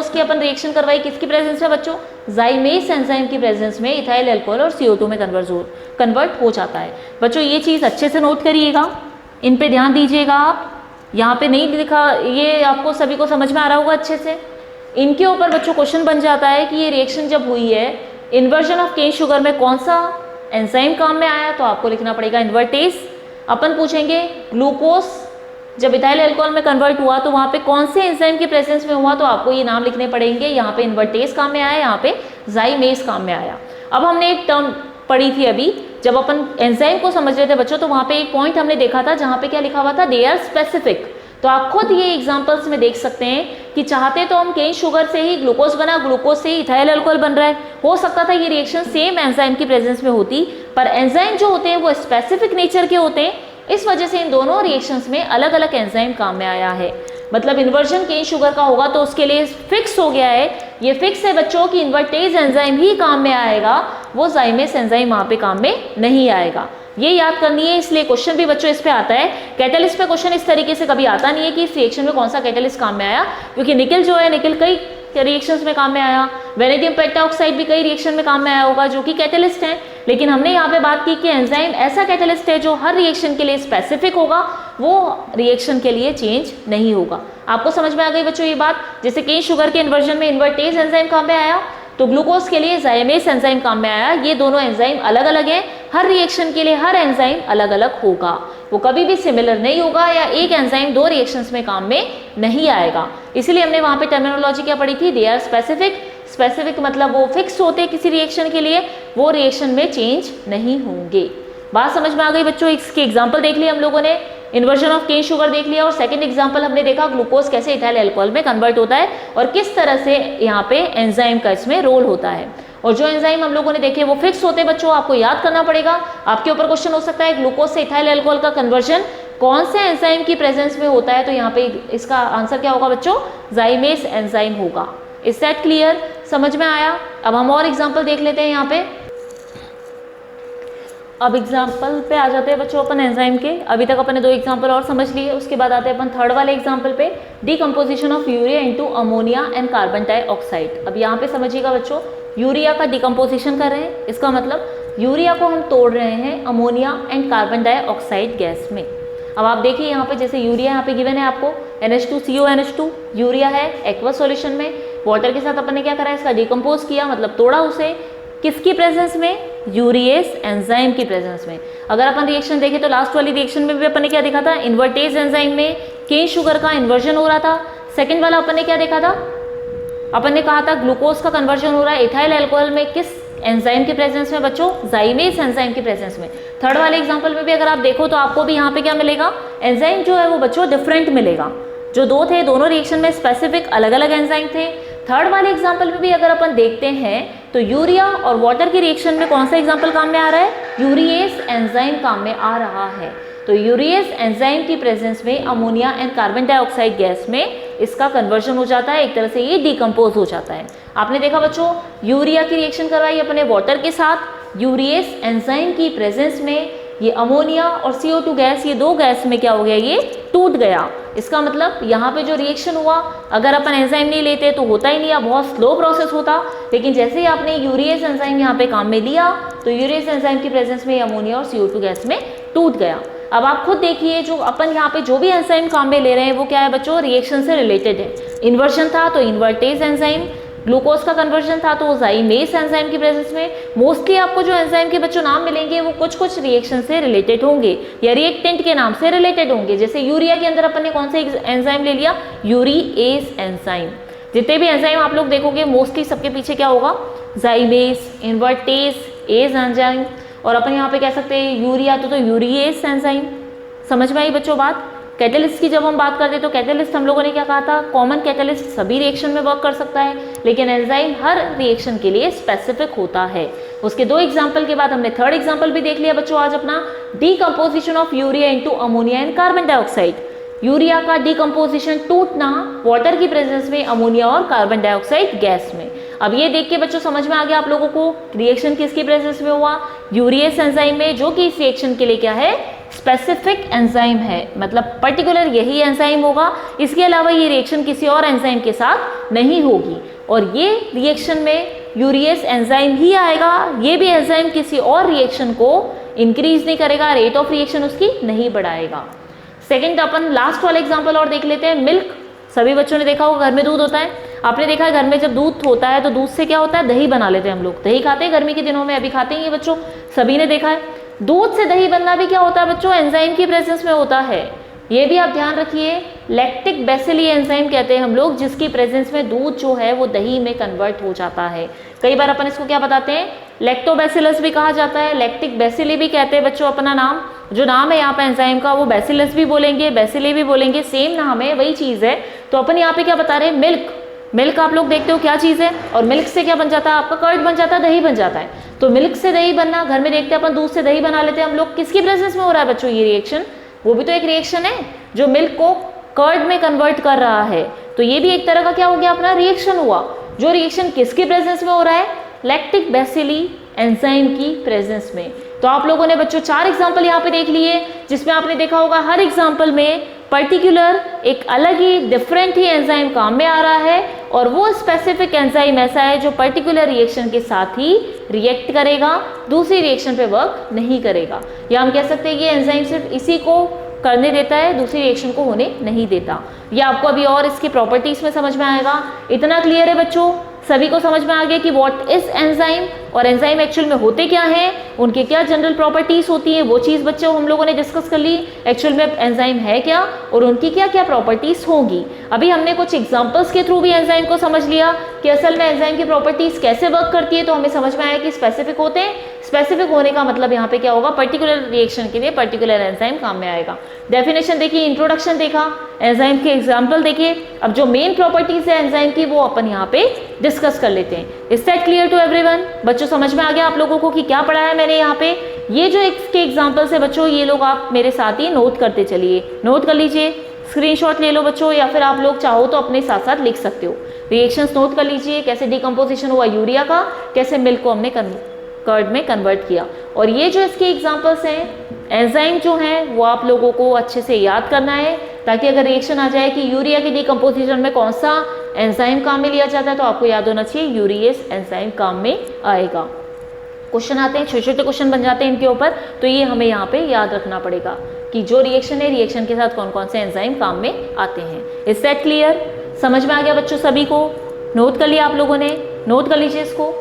की अपन रिएक्शन करवाई किसकी प्रेजेंस में बच्चों, जाइमेस एंजाइम की प्रेजेंस में इथाइल अल्कोहल और CO2 में कन्वर्ट हो जाता है। बच्चों ये चीज़ अच्छे से नोट करिएगा, इन पे ध्यान दीजिएगा आप, यहाँ पे नहीं लिखा, ये आपको सभी को समझ में आ रहा होगा अच्छे से। इनके ऊपर बच्चों क्वेश्चन बन जाता है कि ये रिएक्शन जब हुई है इन्वर्जन ऑफ केन शुगर में कौन सा एंजाइम काम में आया, तो आपको लिखना पड़ेगा इन्वर्टेज। अपन पूछेंगे ग्लूकोज जब इथाइल अल्कोहल में कन्वर्ट हुआ तो वहाँ पे कौन से एंजाइम के प्रेजेंस में हुआ, तो आपको ये नाम लिखने पड़ेंगे। यहाँ पे इन्वर्टेज काम में आया, यहाँ पे जाइमेस काम में आया। अब हमने एक टर्म पढ़ी थी अभी, जब अपन एंजाइम को समझ रहे थे बच्चों, तो वहाँ पे एक पॉइंट हमने देखा था जहाँ पे क्या लिखा हुआ था, दे आर स्पेसिफिक। तो आप खुद ये एग्जांपल्स में देख सकते हैं कि चाहते तो हम केन शुगर से ही ग्लूकोज बना, ग्लूकोज से ही इथाइल अल्कोहल बन रहा है, हो सकता था ये रिएक्शन सेम एंजाइम की प्रेजेंस में होती, पर एंजाइम जो होते हैं वो स्पेसिफिक नेचर के होते हैं, इस वजह से इन दोनों रिएक्शंस में अलग अलग एंजाइम काम में आया है। मतलब इन्वर्जन केन शुगर का होगा तो उसके लिए फिक्स हो गया है, ये फिक्स है बच्चों की इन्वर्टेज एंजाइम ही काम में आएगा, वो जाइमेस एंजाइम वहाँ पे काम में नहीं आएगा। ये याद करनी है, इसलिए क्वेश्चन भी बच्चों इस पे आता है। कैटलिस्ट पे क्वेश्चन इस तरीके से कभी आता नहीं है कि इस रिएक्शन में कौन सा कैटलिस्ट काम में आया, क्योंकि निकल जो है, निकल कई रिएक्शंस में काम में आया, वेनेडियम पेंटाऑक्साइड भी कई रिएक्शन में काम में आया होगा जो कि कैटलिस्ट है। लेकिन हमने यहाँ पे बात की कि एंजाइम ऐसा कैटलिस्ट है जो हर रिएक्शन के लिए स्पेसिफिक होगा, वो रिएक्शन के लिए चेंज नहीं होगा। आपको समझ में आ गई बच्चों ये बात। जैसे केन शुगर के इन्वर्जन में इन्वर्टेज एंजाइम काम में आया, तो ग्लूकोज के लिए जाइमेस एंजाइम काम में आया। ये दोनों एंजाइम अलग अलग हैं, हर रिएक्शन के लिए हर एंजाइम अलग अलग होगा, वो कभी भी सिमिलर नहीं होगा, या एक एंजाइम दो रिएक्शंस में काम में नहीं आएगा। इसीलिए हमने वहाँ पे टर्मिनोलॉजी क्या पढ़ी थी, दे आर स्पेसिफिक। स्पेसिफिक मतलब वो फिक्स होते हैं किसी रिएक्शन के लिए, वो रिएक्शन में चेंज नहीं होंगे। बात समझ में आ गई बच्चों। इसके एग्जाम्पल देख लिए हम लोगों ने, इन्वर्जन ऑफ केन शुगर देख लिया, और सेकंड एग्जांपल हमने देखा ग्लूकोज कैसे इथाइल अल्कोहल में कन्वर्ट होता है और किस तरह से यहाँ पे एंजाइम का इसमें रोल होता है। और जो एंजाइम हम लोगों ने देखे वो फिक्स होते हैं बच्चों, आपको याद करना पड़ेगा। आपके ऊपर क्वेश्चन हो सकता है ग्लूकोज से इथाइल अल्कोहल का कन्वर्जन कौन से एंजाइम की प्रेजेंस में होता है, तो यहाँ पे इसका आंसर क्या होगा बच्चों, जाइमेस एंजाइम होगा। इज दैट क्लियर, समझ में आया। अब हम और एग्जाम्पल देख लेते हैं यहाँ पे। अब एग्जाम्पल पे आ जाते हैं बच्चों अपन एंजाइम के। अभी तक अपन ने दो एग्जाम्पल और समझ लिए, उसके बाद आते हैं अपन थर्ड वाले एग्जाम्पल पे, decomposition of urea into ammonia and carbon dioxide. अब यहाँ पे समझिएगा बच्चों, यूरिया का डिकम्पोजिशन कर रहे हैं, इसका मतलब यूरिया को हम तोड़ रहे हैं ammonia and carbon dioxide gas में। अब आप देखिए यहाँ पे, जैसे यूरिया यहाँ पे गिवन है आपको NH2CONH2, यूरिया है एक्वस सॉल्यूशन में, वाटर के साथ अपन ने क्या करा, इसका डिकम्पोज किया, मतलब तोड़ा उसे, किसकी प्रेजेंस में, यूरिएस एंजाइम की प्रेजेंस में। अगर अपन रिएक्शन देखें तो लास्ट वाली रिएक्शन में भी अपन ने क्या देखा था, इन्वर्टेज एंजाइम में केन शुगर का इन्वर्जन हो रहा था। सेकंड वाला अपन ने क्या देखा था, अपन ने कहा था ग्लूकोज का कन्वर्जन हो रहा है इथाइल अल्कोहल में, किस एंजाइम की प्रेजेंस में बच्चों, जाइमेस एंजाइम की प्रेजेंस में। थर्ड वाले एग्जाम्पल में भी अगर आप देखो तो आपको भी यहाँ पे क्या मिलेगा, एंजाइम जो है वो बच्चों डिफरेंट मिलेगा। जो दो थे दोनों रिएक्शन में स्पेसिफिक अलग अलग एंजाइम थे। थर्ड वाले एग्जाम्पल में भी अगर अपन देखते हैं तो यूरिया और वाटर की रिएक्शन में कौन सा एग्जाम्पल काम में आ रहा है, यूरिएस एंजाइम काम में आ रहा है। तो यूरिएस एंजाइम की प्रेजेंस में ammonia and carbon dioxide gas में इसका कन्वर्जन हो जाता है, एक तरह से ये डिकम्पोज हो जाता है। आपने देखा बच्चों, यूरिया की रिएक्शन करवाई अपने वाटर के साथ, यूरिएस एंजाइम की प्रेजेंस में ये अमोनिया और CO2 गैस, ये दो गैस में क्या हो गया, ये टूट गया। इसका मतलब यहाँ पे जो रिएक्शन हुआ, अगर अपन एंजाइम नहीं लेते तो होता ही नहीं, या बहुत स्लो प्रोसेस होता। लेकिन जैसे ही आपने यूरिएस एंजाइम यहाँ पे काम में लिया तो यूरिएस एंजाइम की प्रेजेंस में अमोनिया और CO2 गैस में टूट गया। अब आप खुद देखिए, जो अपन यहाँ पे जो भी एंजाइम काम में ले रहे हैं वो क्या है बच्चों, रिएक्शन से रिलेटेड है। इन्वर्जन था तो इन्वर्टेज एंजाइम, ग्लूकोज का कन्वर्जन था तो जाइमेस एंजाइम की प्रेजेंस में। मोस्टली आपको जो एंजाइम के बच्चों नाम मिलेंगे वो कुछ कुछ रिएक्शन से रिलेटेड होंगे या रिएक्टेंट के नाम से रिलेटेड होंगे। जैसे यूरिया के अंदर अपन ने कौन सा एंजाइम ले लिया, यूरिएस एंजाइम। जितने भी एंजाइम आप लोग देखोगे मोस्टली सबके पीछे क्या होगा, जाइमेस, इन्वर्टेज, एज एंजाइम, और अपन यहाँ पे कह सकते हैं यूरिया तो यूरिएस एंजाइम। समझ में आई बच्चों बात। कैटेलिस्ट की जब हम बात करते हैं तो कैटेलिस्ट हम लोगों ने क्या कहा था, कॉमन कैटेलिस्ट सभी रिएक्शन में वर्क कर सकता है, लेकिन एंजाइम हर रिएक्शन के लिए स्पेसिफिक होता है। उसके 2 एग्जाम्पल के बाद हमने 3rd एग्जाम्पल भी देख लिया बच्चों आज अपना, decomposition of urea into ammonia and carbon dioxide. Urea का डीकम्पोजिशन टूटना वाटर की प्रेजेंस में अमोनिया और कार्बन डाइऑक्साइड गैस में। अब ये देख के बच्चों समझ में आ गया आप लोगों को रिएक्शन किसकी प्रेजेंस में हुआ, यूरियस एंजाइम में, जो कि इस रिएक्शन के लिए क्या है, स्पेसिफिक एंजाइम है, मतलब पर्टिकुलर यही एंजाइम होगा, इसके अलावा ये रिएक्शन किसी और एंजाइम के साथ नहीं होगी। और ये रिएक्शन में यूरियस एंजाइम ही आएगा, ये भी एंजाइम किसी और रिएक्शन को इंक्रीज नहीं करेगा, रेट ऑफ रिएक्शन उसकी नहीं बढ़ाएगा। सेकंड अपन लास्ट वाला एग्जांपल और देख लेते हैं, मिल्क। सभी बच्चों ने देखा होगा घर में दूध होता है, आपने देखा है घर में जब दूध होता है तो दूध से क्या होता है, दही बना लेते हैं हम लोग, दही खाते हैं गर्मी के दिनों में, अभी खाते हैं ये बच्चों, सभी ने देखा है। दूध से दही बनना भी क्या होता है बच्चों, एंजाइम की प्रेजेंस में होता है। ये भी आप ध्यान रखिए, लैक्टिक बेसिली एंजाइम कहते हैं हम लोग, जिसकी प्रेजेंस में दूध जो है वो दही में कन्वर्ट हो जाता है। कई बार अपन इसको क्या बताते हैं, लैक्टोबैसिलस भी कहा जाता है, लैक्टिक बेसिली भी कहते हैं बच्चों अपना नाम, जो नाम है यहाँ पे एंजाइम का वो बैसिलस भी बोलेंगे, बेसिली भी बोलेंगे, सेम नाम है, वही चीज़ है। तो अपन यहाँ पे क्या बता रहे हैं, मिल्क। मिल्क आप लोग देखते हो क्या चीज़ है, और मिल्क से क्या बन जाता है आपका, कर्ड बन जाता है, दही बन जाता है। तो मिल्क से दही बनना, घर में देखते हैं अपन दूध से दही बना लेते हैं हम लोग, किसकी प्रेजेंस में हो रहा है बच्चों ये रिएक्शन, वो भी तो एक रिएक्शन है जो मिल्क को कर्ड में कन्वर्ट कर रहा है। तो ये भी एक तरह का क्या हो गया अपना रिएक्शन हुआ, जो रिएक्शन किसकी प्रेजेंस में हो रहा है, लैक्टिक बेसिली एंजाइम की प्रेजेंस में। तो आप लोगों ने बच्चों 4 एग्जाम्पल यहाँ पे देख लिए, जिसमें आपने देखा होगा हर एग्जाम्पल में पर्टिकुलर एक अलग ही डिफरेंट ही एंजाइम काम में आ रहा है, और वो स्पेसिफिक एंजाइम ऐसा है जो पर्टिकुलर रिएक्शन के साथ ही रिएक्ट करेगा, दूसरी रिएक्शन पे वर्क नहीं करेगा। या हम कह सकते हैं ये एंजाइम सिर्फ इसी को करने देता है, दूसरी रिएक्शन को होने नहीं देता। ये आपको अभी और इसकी प्रॉपर्टीज में समझ में आएगा। इतना क्लियर है बच्चों, सभी को समझ में आ गया कि व्हाट इज एंजाइम, और एंजाइम एक्चुअल में होते क्या हैं, उनके क्या जनरल प्रॉपर्टीज होती हैं, वो चीज़ बच्चों हम लोगों ने डिस्कस कर ली। एक्चुअल में एंजाइम है क्या और उनकी क्या क्या प्रॉपर्टीज होंगी। अभी हमने कुछ एग्जांपल्स के थ्रू भी एंजाइम को समझ लिया कि असल में एंजाइम की प्रॉपर्टीज कैसे वर्क करती है, तो हमें समझ में आया कि स्पेसिफिक होते हैं। स्पेसिफिक होने का मतलब यहाँ पे क्या होगा, पर्टिकुलर रिएक्शन के लिए पर्टिकुलर एंजाइम काम में आएगा। डेफिनेशन देखिए, इंट्रोडक्शन देखा, एंजाइम के एग्जाम्पल देखिए। अब जो मेन प्रॉपर्टीज है एंजाइम की वो अपन यहाँ पे डिस्कस कर लेते हैं। Is that clear to everyone? बच्चों समझ में आ गया आप लोगों को कि क्या पढ़ा है मैंने यहाँ पे? ये जो इसके एग्जाम्पल्स है बच्चों, ये लोग आप मेरे साथ ही नोट करते चलिए, नोट कर लीजिए, स्क्रीनशॉट ले लो बच्चों, या फिर आप लोग चाहो तो अपने साथ साथ लिख सकते हो। रिएक्शंस नोट कर लीजिए, कैसे डिकम्पोजिशन हुआ यूरिया का, कैसे मिल्क को हमने कर्ड में कन्वर्ट किया। और ये जो इसके एग्जाम्पल्स हैं एंजाइम जो हैं वो आप लोगों को अच्छे से याद करना है, ताकि अगर रिएक्शन आ जाए कि यूरिया की डिकम्पोजिशन में कौन सा एंजाइम काम में लिया जाता है, तो आपको याद होना चाहिए यूरियस एंजाइम काम में आएगा। क्वेश्चन आते हैं, छोटे छोटे क्वेश्चन बन जाते हैं इनके ऊपर, तो ये हमें यहाँ पे याद रखना पड़ेगा कि जो रिएक्शन है, रिएक्शन के साथ कौन कौन से एंजाइम काम में आते हैं। Is that clear? समझ में आ गया बच्चों सभी को? नोट कर लिया आप लोगों ने? नोट कर लीजिए इसको,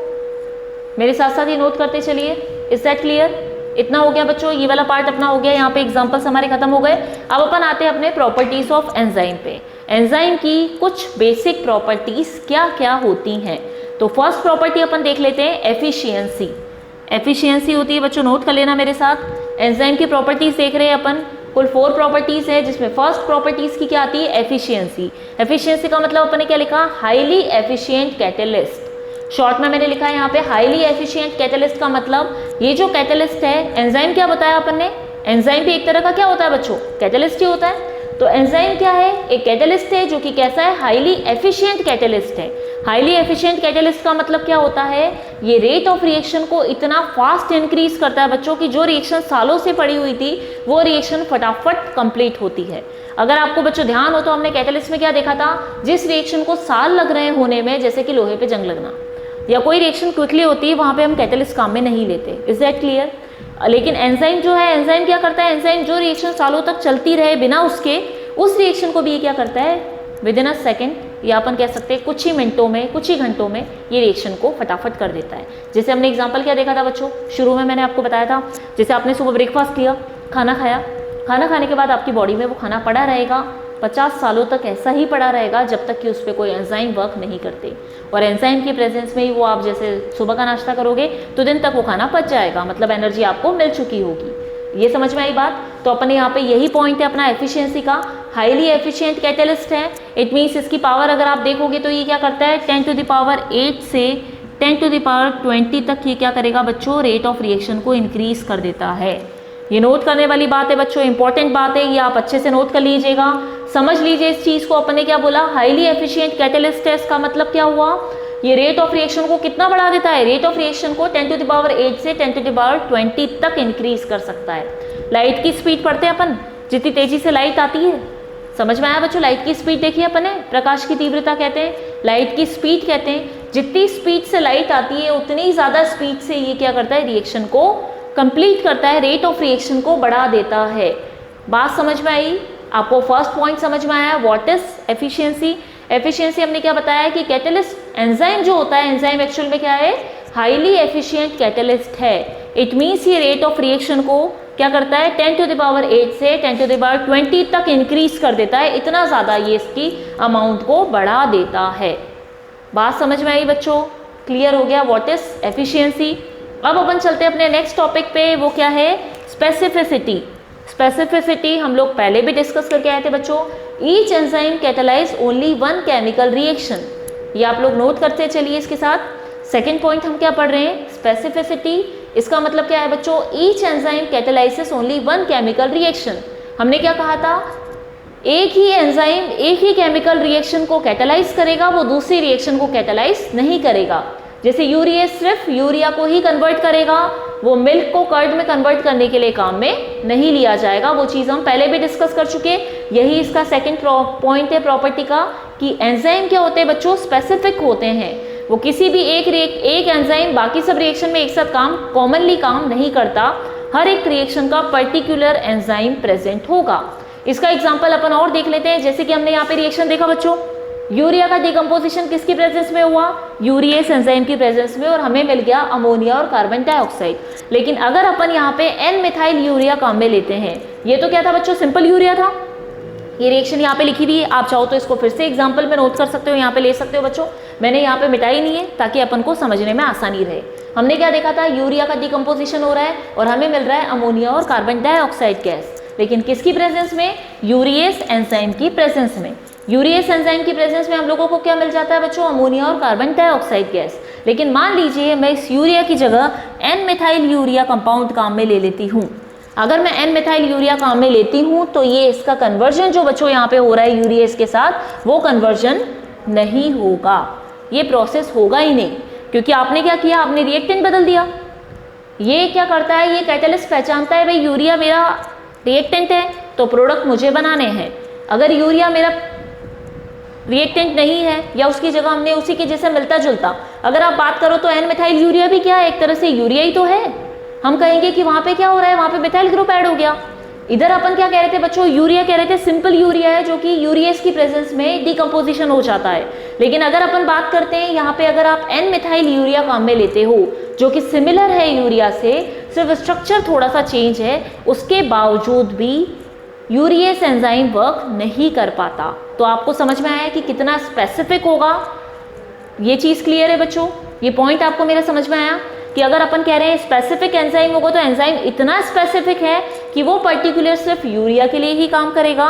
मेरे साथ साथ ही नोट करते चलिए। Is that clear? इतना हो गया बच्चों, ये वाला पार्ट अपना हो गया। यहाँ पे एग्जांपल्स हमारे खत्म हो गए। अब अपन आते हैं अपने प्रॉपर्टीज ऑफ एंजाइम पे। एंजाइम की कुछ बेसिक प्रॉपर्टीज क्या क्या होती हैं, तो फर्स्ट प्रॉपर्टी अपन देख लेते हैं, एफिशिएंसी। एफिशिएंसी होती है बच्चों, नोट कर लेना मेरे साथ। एंजाइम की प्रॉपर्टीज देख रहे हैं अपन, कुल 4 प्रॉपर्टीज है, जिसमें फर्स्ट प्रॉपर्टीज की क्या आती है, एफिशिएंसी। एफिशिएंसी का मतलब अपन ने क्या लिखा, हाईली एफिशिएंट कैटेलिस्ट। शॉर्ट में मैंने लिखा है यहाँ पे हाईली एफिशिएंट कैटेलिस्ट का मतलब ये जो कैटेलिस्ट है, एंजाइम क्या बताया अपन ने, एंजाइम भी एक तरह का क्या होता है बच्चों, कैटेलिस्ट ही होता है। तो एंजाइम क्या है, एक कैटेलिस्ट है जो कि कैसा है, हाईली एफिशिएंट कैटेलिस्ट है। हाईली एफिशिएंट कैटेलिस्ट का मतलब क्या होता है, ये रेट ऑफ रिएक्शन को इतना फास्ट इंक्रीज करता है बच्चों की जो रिएक्शन सालों से पड़ी हुई थी वो रिएक्शन फटाफट कंप्लीट होती है। अगर आपको बच्चों ध्यान हो तो हमने कैटेलिस्ट में क्या देखा था, जिस रिएक्शन को साल लग रहे हैं होने में, जैसे कि लोहे पे जंग लगना या कोई रिएक्शन क्विकली होती है, वहां पे हम कैटेलिस्ट काम में नहीं लेते। Is that clear? लेकिन एंजाइम जो है, एंजाइम क्या करता है, एंजाइम जो रिएक्शन सालों तक चलती रहे बिना उसके, उस रिएक्शन को भी ये क्या करता है, विद इन अ सेकेंड, या अपन कह सकते हैं कुछ ही मिनटों में, कुछ ही घंटों में ये रिएक्शन को फटाफट कर देता है। जैसे हमने एग्जांपल क्या देखा था बच्चों, शुरू में मैंने आपको बताया था, जैसे आपने सुबह ब्रेकफास्ट किया, खाना खाया, खाना खाने के बाद आपकी बॉडी में वो खाना पड़ा रहेगा, 50 सालों तक ऐसा ही पड़ा रहेगा जब तक कि उस पर कोई एंजाइम वर्क नहीं करते। और एंजाइम की प्रेजेंस में ही वो आप जैसे सुबह का नाश्ता करोगे तो दिन तक वो खाना पच जाएगा, मतलब एनर्जी आपको मिल चुकी होगी। ये समझ में आई बात? तो अपन यहाँ पे यही पॉइंट है अपना एफिशिएंसी का, हाईली एफिशिएंट कैटेलिस्ट है। इट मीन्स इसकी पावर अगर आप देखोगे तो ये क्या करता है 10 टू द पावर 8 से 10 टू द पावर 20 तक ये क्या करेगा बच्चों, रेट ऑफ रिएक्शन को इंक्रीज कर देता है। ये नोट करने वाली बात है बच्चों, इंपॉर्टेंट बात है, ये आप अच्छे से नोट कर लीजिएगा, समझ लीजिए इस चीज को। अपन ने क्या बोला, हाईली एफिशिएंट कैटेलिस्ट है, इसका मतलब क्या हुआ, ये रेट ऑफ रिएक्शन को कितना बढ़ा देता है, रेट ऑफ रिएक्शन को 10 टू द पावर 8 से 10 टू द पावर 20 तक इंक्रीज कर सकता है। लाइट की स्पीड पढ़ते हैं अपन, जितनी तेजी से लाइट आती है, समझ में आया बच्चों, लाइट की स्पीड देखिए अपन ने, प्रकाश की तीव्रता कहते हैं, लाइट की स्पीड कहते हैं, जितनी स्पीड से लाइट आती है उतनी ज्यादा स्पीड से ये क्या करता है, रिएक्शन को कंप्लीट करता है, रेट ऑफ रिएक्शन को बढ़ा देता है। बात समझ में आई आपको, फर्स्ट पॉइंट समझ में आया, व्हाट इज एफिशिएंसी। एफिशिएंसी हमने क्या बताया कि कैटेलिस्ट एंजाइम जो होता है, एंजाइम एक्चुअल में क्या है, हाईली एफिशिएंट कैटेलिस्ट है। इट मीन्स ये रेट ऑफ रिएक्शन को क्या करता है 10 टू द पावर 8 से 10 टू द पावर 20 तक इंक्रीज कर देता है, इतना ज़्यादा ये इसकी अमाउंट को बढ़ा देता है। बात समझ में आई बच्चों, क्लियर हो गया व्हाट इज एफिशिएंसी। अब अपन चलते हैं अपने नेक्स्ट टॉपिक पे, वो क्या है, स्पेसिफिसिटी। स्पेसिफिसिटी हम लोग पहले भी डिस्कस करके आए थे बच्चों। Each enzyme catalyse only one chemical reaction, ये आप लोग नोट करते चलिए इसके साथ। सेकेंड पॉइंट हम क्या पढ़ रहे हैं, स्पेसिफिसिटी। इसका मतलब क्या है बच्चों, each enzyme catalyses only one chemical reaction. हमने क्या कहा था, एक ही एंजाइम एक ही केमिकल रिएक्शन को कैटेलाइज करेगा, वो दूसरी रिएक्शन को कैटेलाइज नहीं करेगा। जैसे यूरिएज सिर्फ यूरिया को ही कन्वर्ट करेगा, वो मिल्क को कर्ड में कन्वर्ट करने के लिए काम में नहीं लिया जाएगा, वो चीज़ हम पहले भी डिस्कस कर चुके। यही इसका सेकंड पॉइंट है प्रॉपर्टी का, कि एंजाइम क्या होते हैं बच्चों, स्पेसिफिक होते हैं। वो किसी भी एक एंजाइम बाकी सब रिएक्शन में एक साथ कॉमनली काम नहीं करता, हर एक रिएक्शन का पर्टिकुलर एंजाइम प्रेजेंट होगा। इसका एग्जांपल अपन और देख लेते हैं, जैसे कि हमने यहाँ पे रिएक्शन देखा बच्चों, यूरिया का डिकम्पोजिशन किसकी प्रेजेंस में हुआ, यूरिएस एंजाइम की प्रेजेंस में, और हमें मिल गया अमोनिया और कार्बन डाइऑक्साइड। लेकिन अगर अपन यहाँ पे एन मिथाइल यूरिया काम में लेते हैं, ये तो क्या था बच्चों, सिंपल यूरिया था। ये रिएक्शन यहाँ पे लिखी हुई है, आप चाहो तो इसको फिर से एग्जाम्पल में नोट कर सकते हो, यहाँ पे ले सकते हो बच्चों, मैंने यहाँ पे मिटाई नहीं है ताकि अपन को समझने में आसानी रहे। हमने क्या देखा था, यूरिया का डिकम्पोजिशन हो रहा है और हमें मिल रहा है अमोनिया और कार्बन डाइऑक्साइड गैस, लेकिन किसकी प्रेजेंस में, यूरिएस एंजाइम की प्रेजेंस में। यूरिएस एंजाइम की प्रेजेंस में हम लोगों को क्या मिल जाता है बच्चों, अमोनिया और कार्बन डाइऑक्साइड गैस। लेकिन मान लीजिए मैं इस यूरिया की जगह एन मिथाइल यूरिया कंपाउंड काम में ले लेती हूँ। अगर मैं एन मिथाइल यूरिया काम में लेती हूँ तो ये इसका कन्वर्जन जो बच्चों यहाँ पे हो रहा है यूरिएस के साथ, वो कन्वर्जन नहीं होगा, ये प्रोसेस होगा ही नहीं, क्योंकि आपने क्या किया, आपने रिएक्टेंट बदल दिया। ये क्या करता है, ये कैटेलिस्ट पहचानता है भाई यूरिया मेरा रिएक्टेंट है तो प्रोडक्ट मुझे बनाने हैं। अगर यूरिया मेरा रिएक्टेंट नहीं है या उसकी जगह हमने उसी के जैसे मिलता जुलता, अगर आप बात करो तो एन मिथाइल यूरिया भी क्या है, एक तरह से यूरिया ही तो है। हम कहेंगे कि वहाँ पे क्या हो रहा है, वहाँ पे मिथाइल ग्रुप ऐड हो गया। इधर अपन क्या कह रहे थे बच्चों, यूरिया कह रहे थे सिंपल यूरिया है जो कि यूरिएस की प्रेजेंस में डिकम्पोजिशन हो जाता है। लेकिन अगर अपन बात करते हैं यहाँ पे, अगर आप एन मिथाइल यूरिया काम में लेते हो जो कि सिमिलर है यूरिया से, सिर्फ स्ट्रक्चर थोड़ा सा चेंज है, उसके बावजूद भी यूरिएस एंजाइम वर्क नहीं कर पाता। तो आपको समझ में आया कि कितना स्पेसिफिक होगा, ये चीज़ क्लियर है बच्चों, ये पॉइंट आपको मेरा समझ में आया कि अगर अपन कह रहे हैं स्पेसिफिक एंजाइम होगा तो एंजाइम इतना स्पेसिफिक है कि वो पर्टिकुलर सिर्फ यूरिया के लिए ही काम करेगा।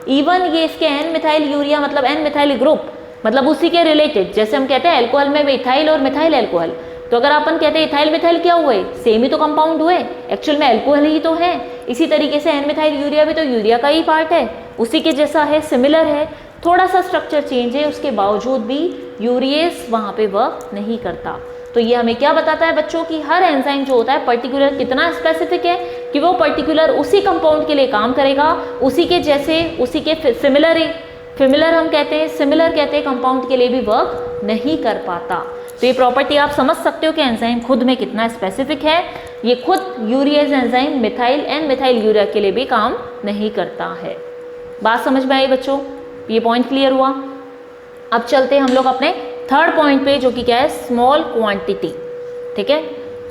इवन ये इसके एन मिथाइल यूरिया मतलब एन मिथाइल ग्रुप मतलब उसी के रिलेटेड, जैसे हम कहते हैं एल्कोहल में इथाइल और मिथाइल एल्कोहल, तो अगर अपन कहते हैं इथाइल मिथाइल क्या हुए, सेम ही तो कंपाउंड हुए, एक्चुअल में एल्कोहल ही तो है। इसी तरीके से एन मिथाइल यूरिया भी तो यूरिया का ही पार्ट है, उसी के जैसा है, सिमिलर है, थोड़ा सा स्ट्रक्चर चेंज है, उसके बावजूद भी यूरिएस वहाँ पे वर्क नहीं करता। तो ये हमें क्या बताता है बच्चों कि हर एंजाइम जो होता है पर्टिकुलर कितना स्पेसिफिक है कि वो पर्टिकुलर उसी कंपाउंड के लिए काम करेगा, उसी के जैसे, उसी के सिमिलर हम कहते हैं, सिमिलर कहते हैं कंपाउंड के लिए भी वर्क नहीं कर पाता। तो ये प्रॉपर्टी आप समझ सकते हो कि एंजाइम खुद में कितना स्पेसिफिक है। ये खुद urease enzyme methyl and methyl urea के लिए भी काम नहीं करता है। बात समझ में आई बच्चों, ये पॉइंट क्लियर हुआ। अब चलते हैं हम लोग अपने थर्ड पॉइंट पे, जो कि क्या है, स्मॉल क्वांटिटी। ठीक है,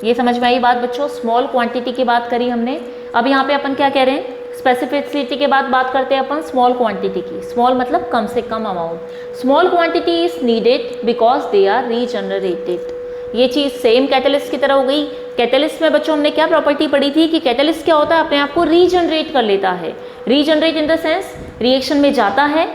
ये समझ में आई बात बच्चों, स्मॉल क्वांटिटी की बात करी हमने। अब यहाँ पे अपन क्या कह रहे हैं, स्पेसिफिसिटी के बाद बात करते हैं अपन स्मॉल क्वांटिटी की। स्मॉल मतलब कम से कम amount. Small quantity is needed because they are regenerated. ये चीज़ सेम कैटलिस्ट की तरह हो गई। कैटलिस्ट में बच्चों हमने क्या प्रॉपर्टी पढ़ी थी कि कैटलिस्ट क्या होता है, अपने आप को रीजनरेट कर लेता है। Regenerate in the sense reaction में जाता है,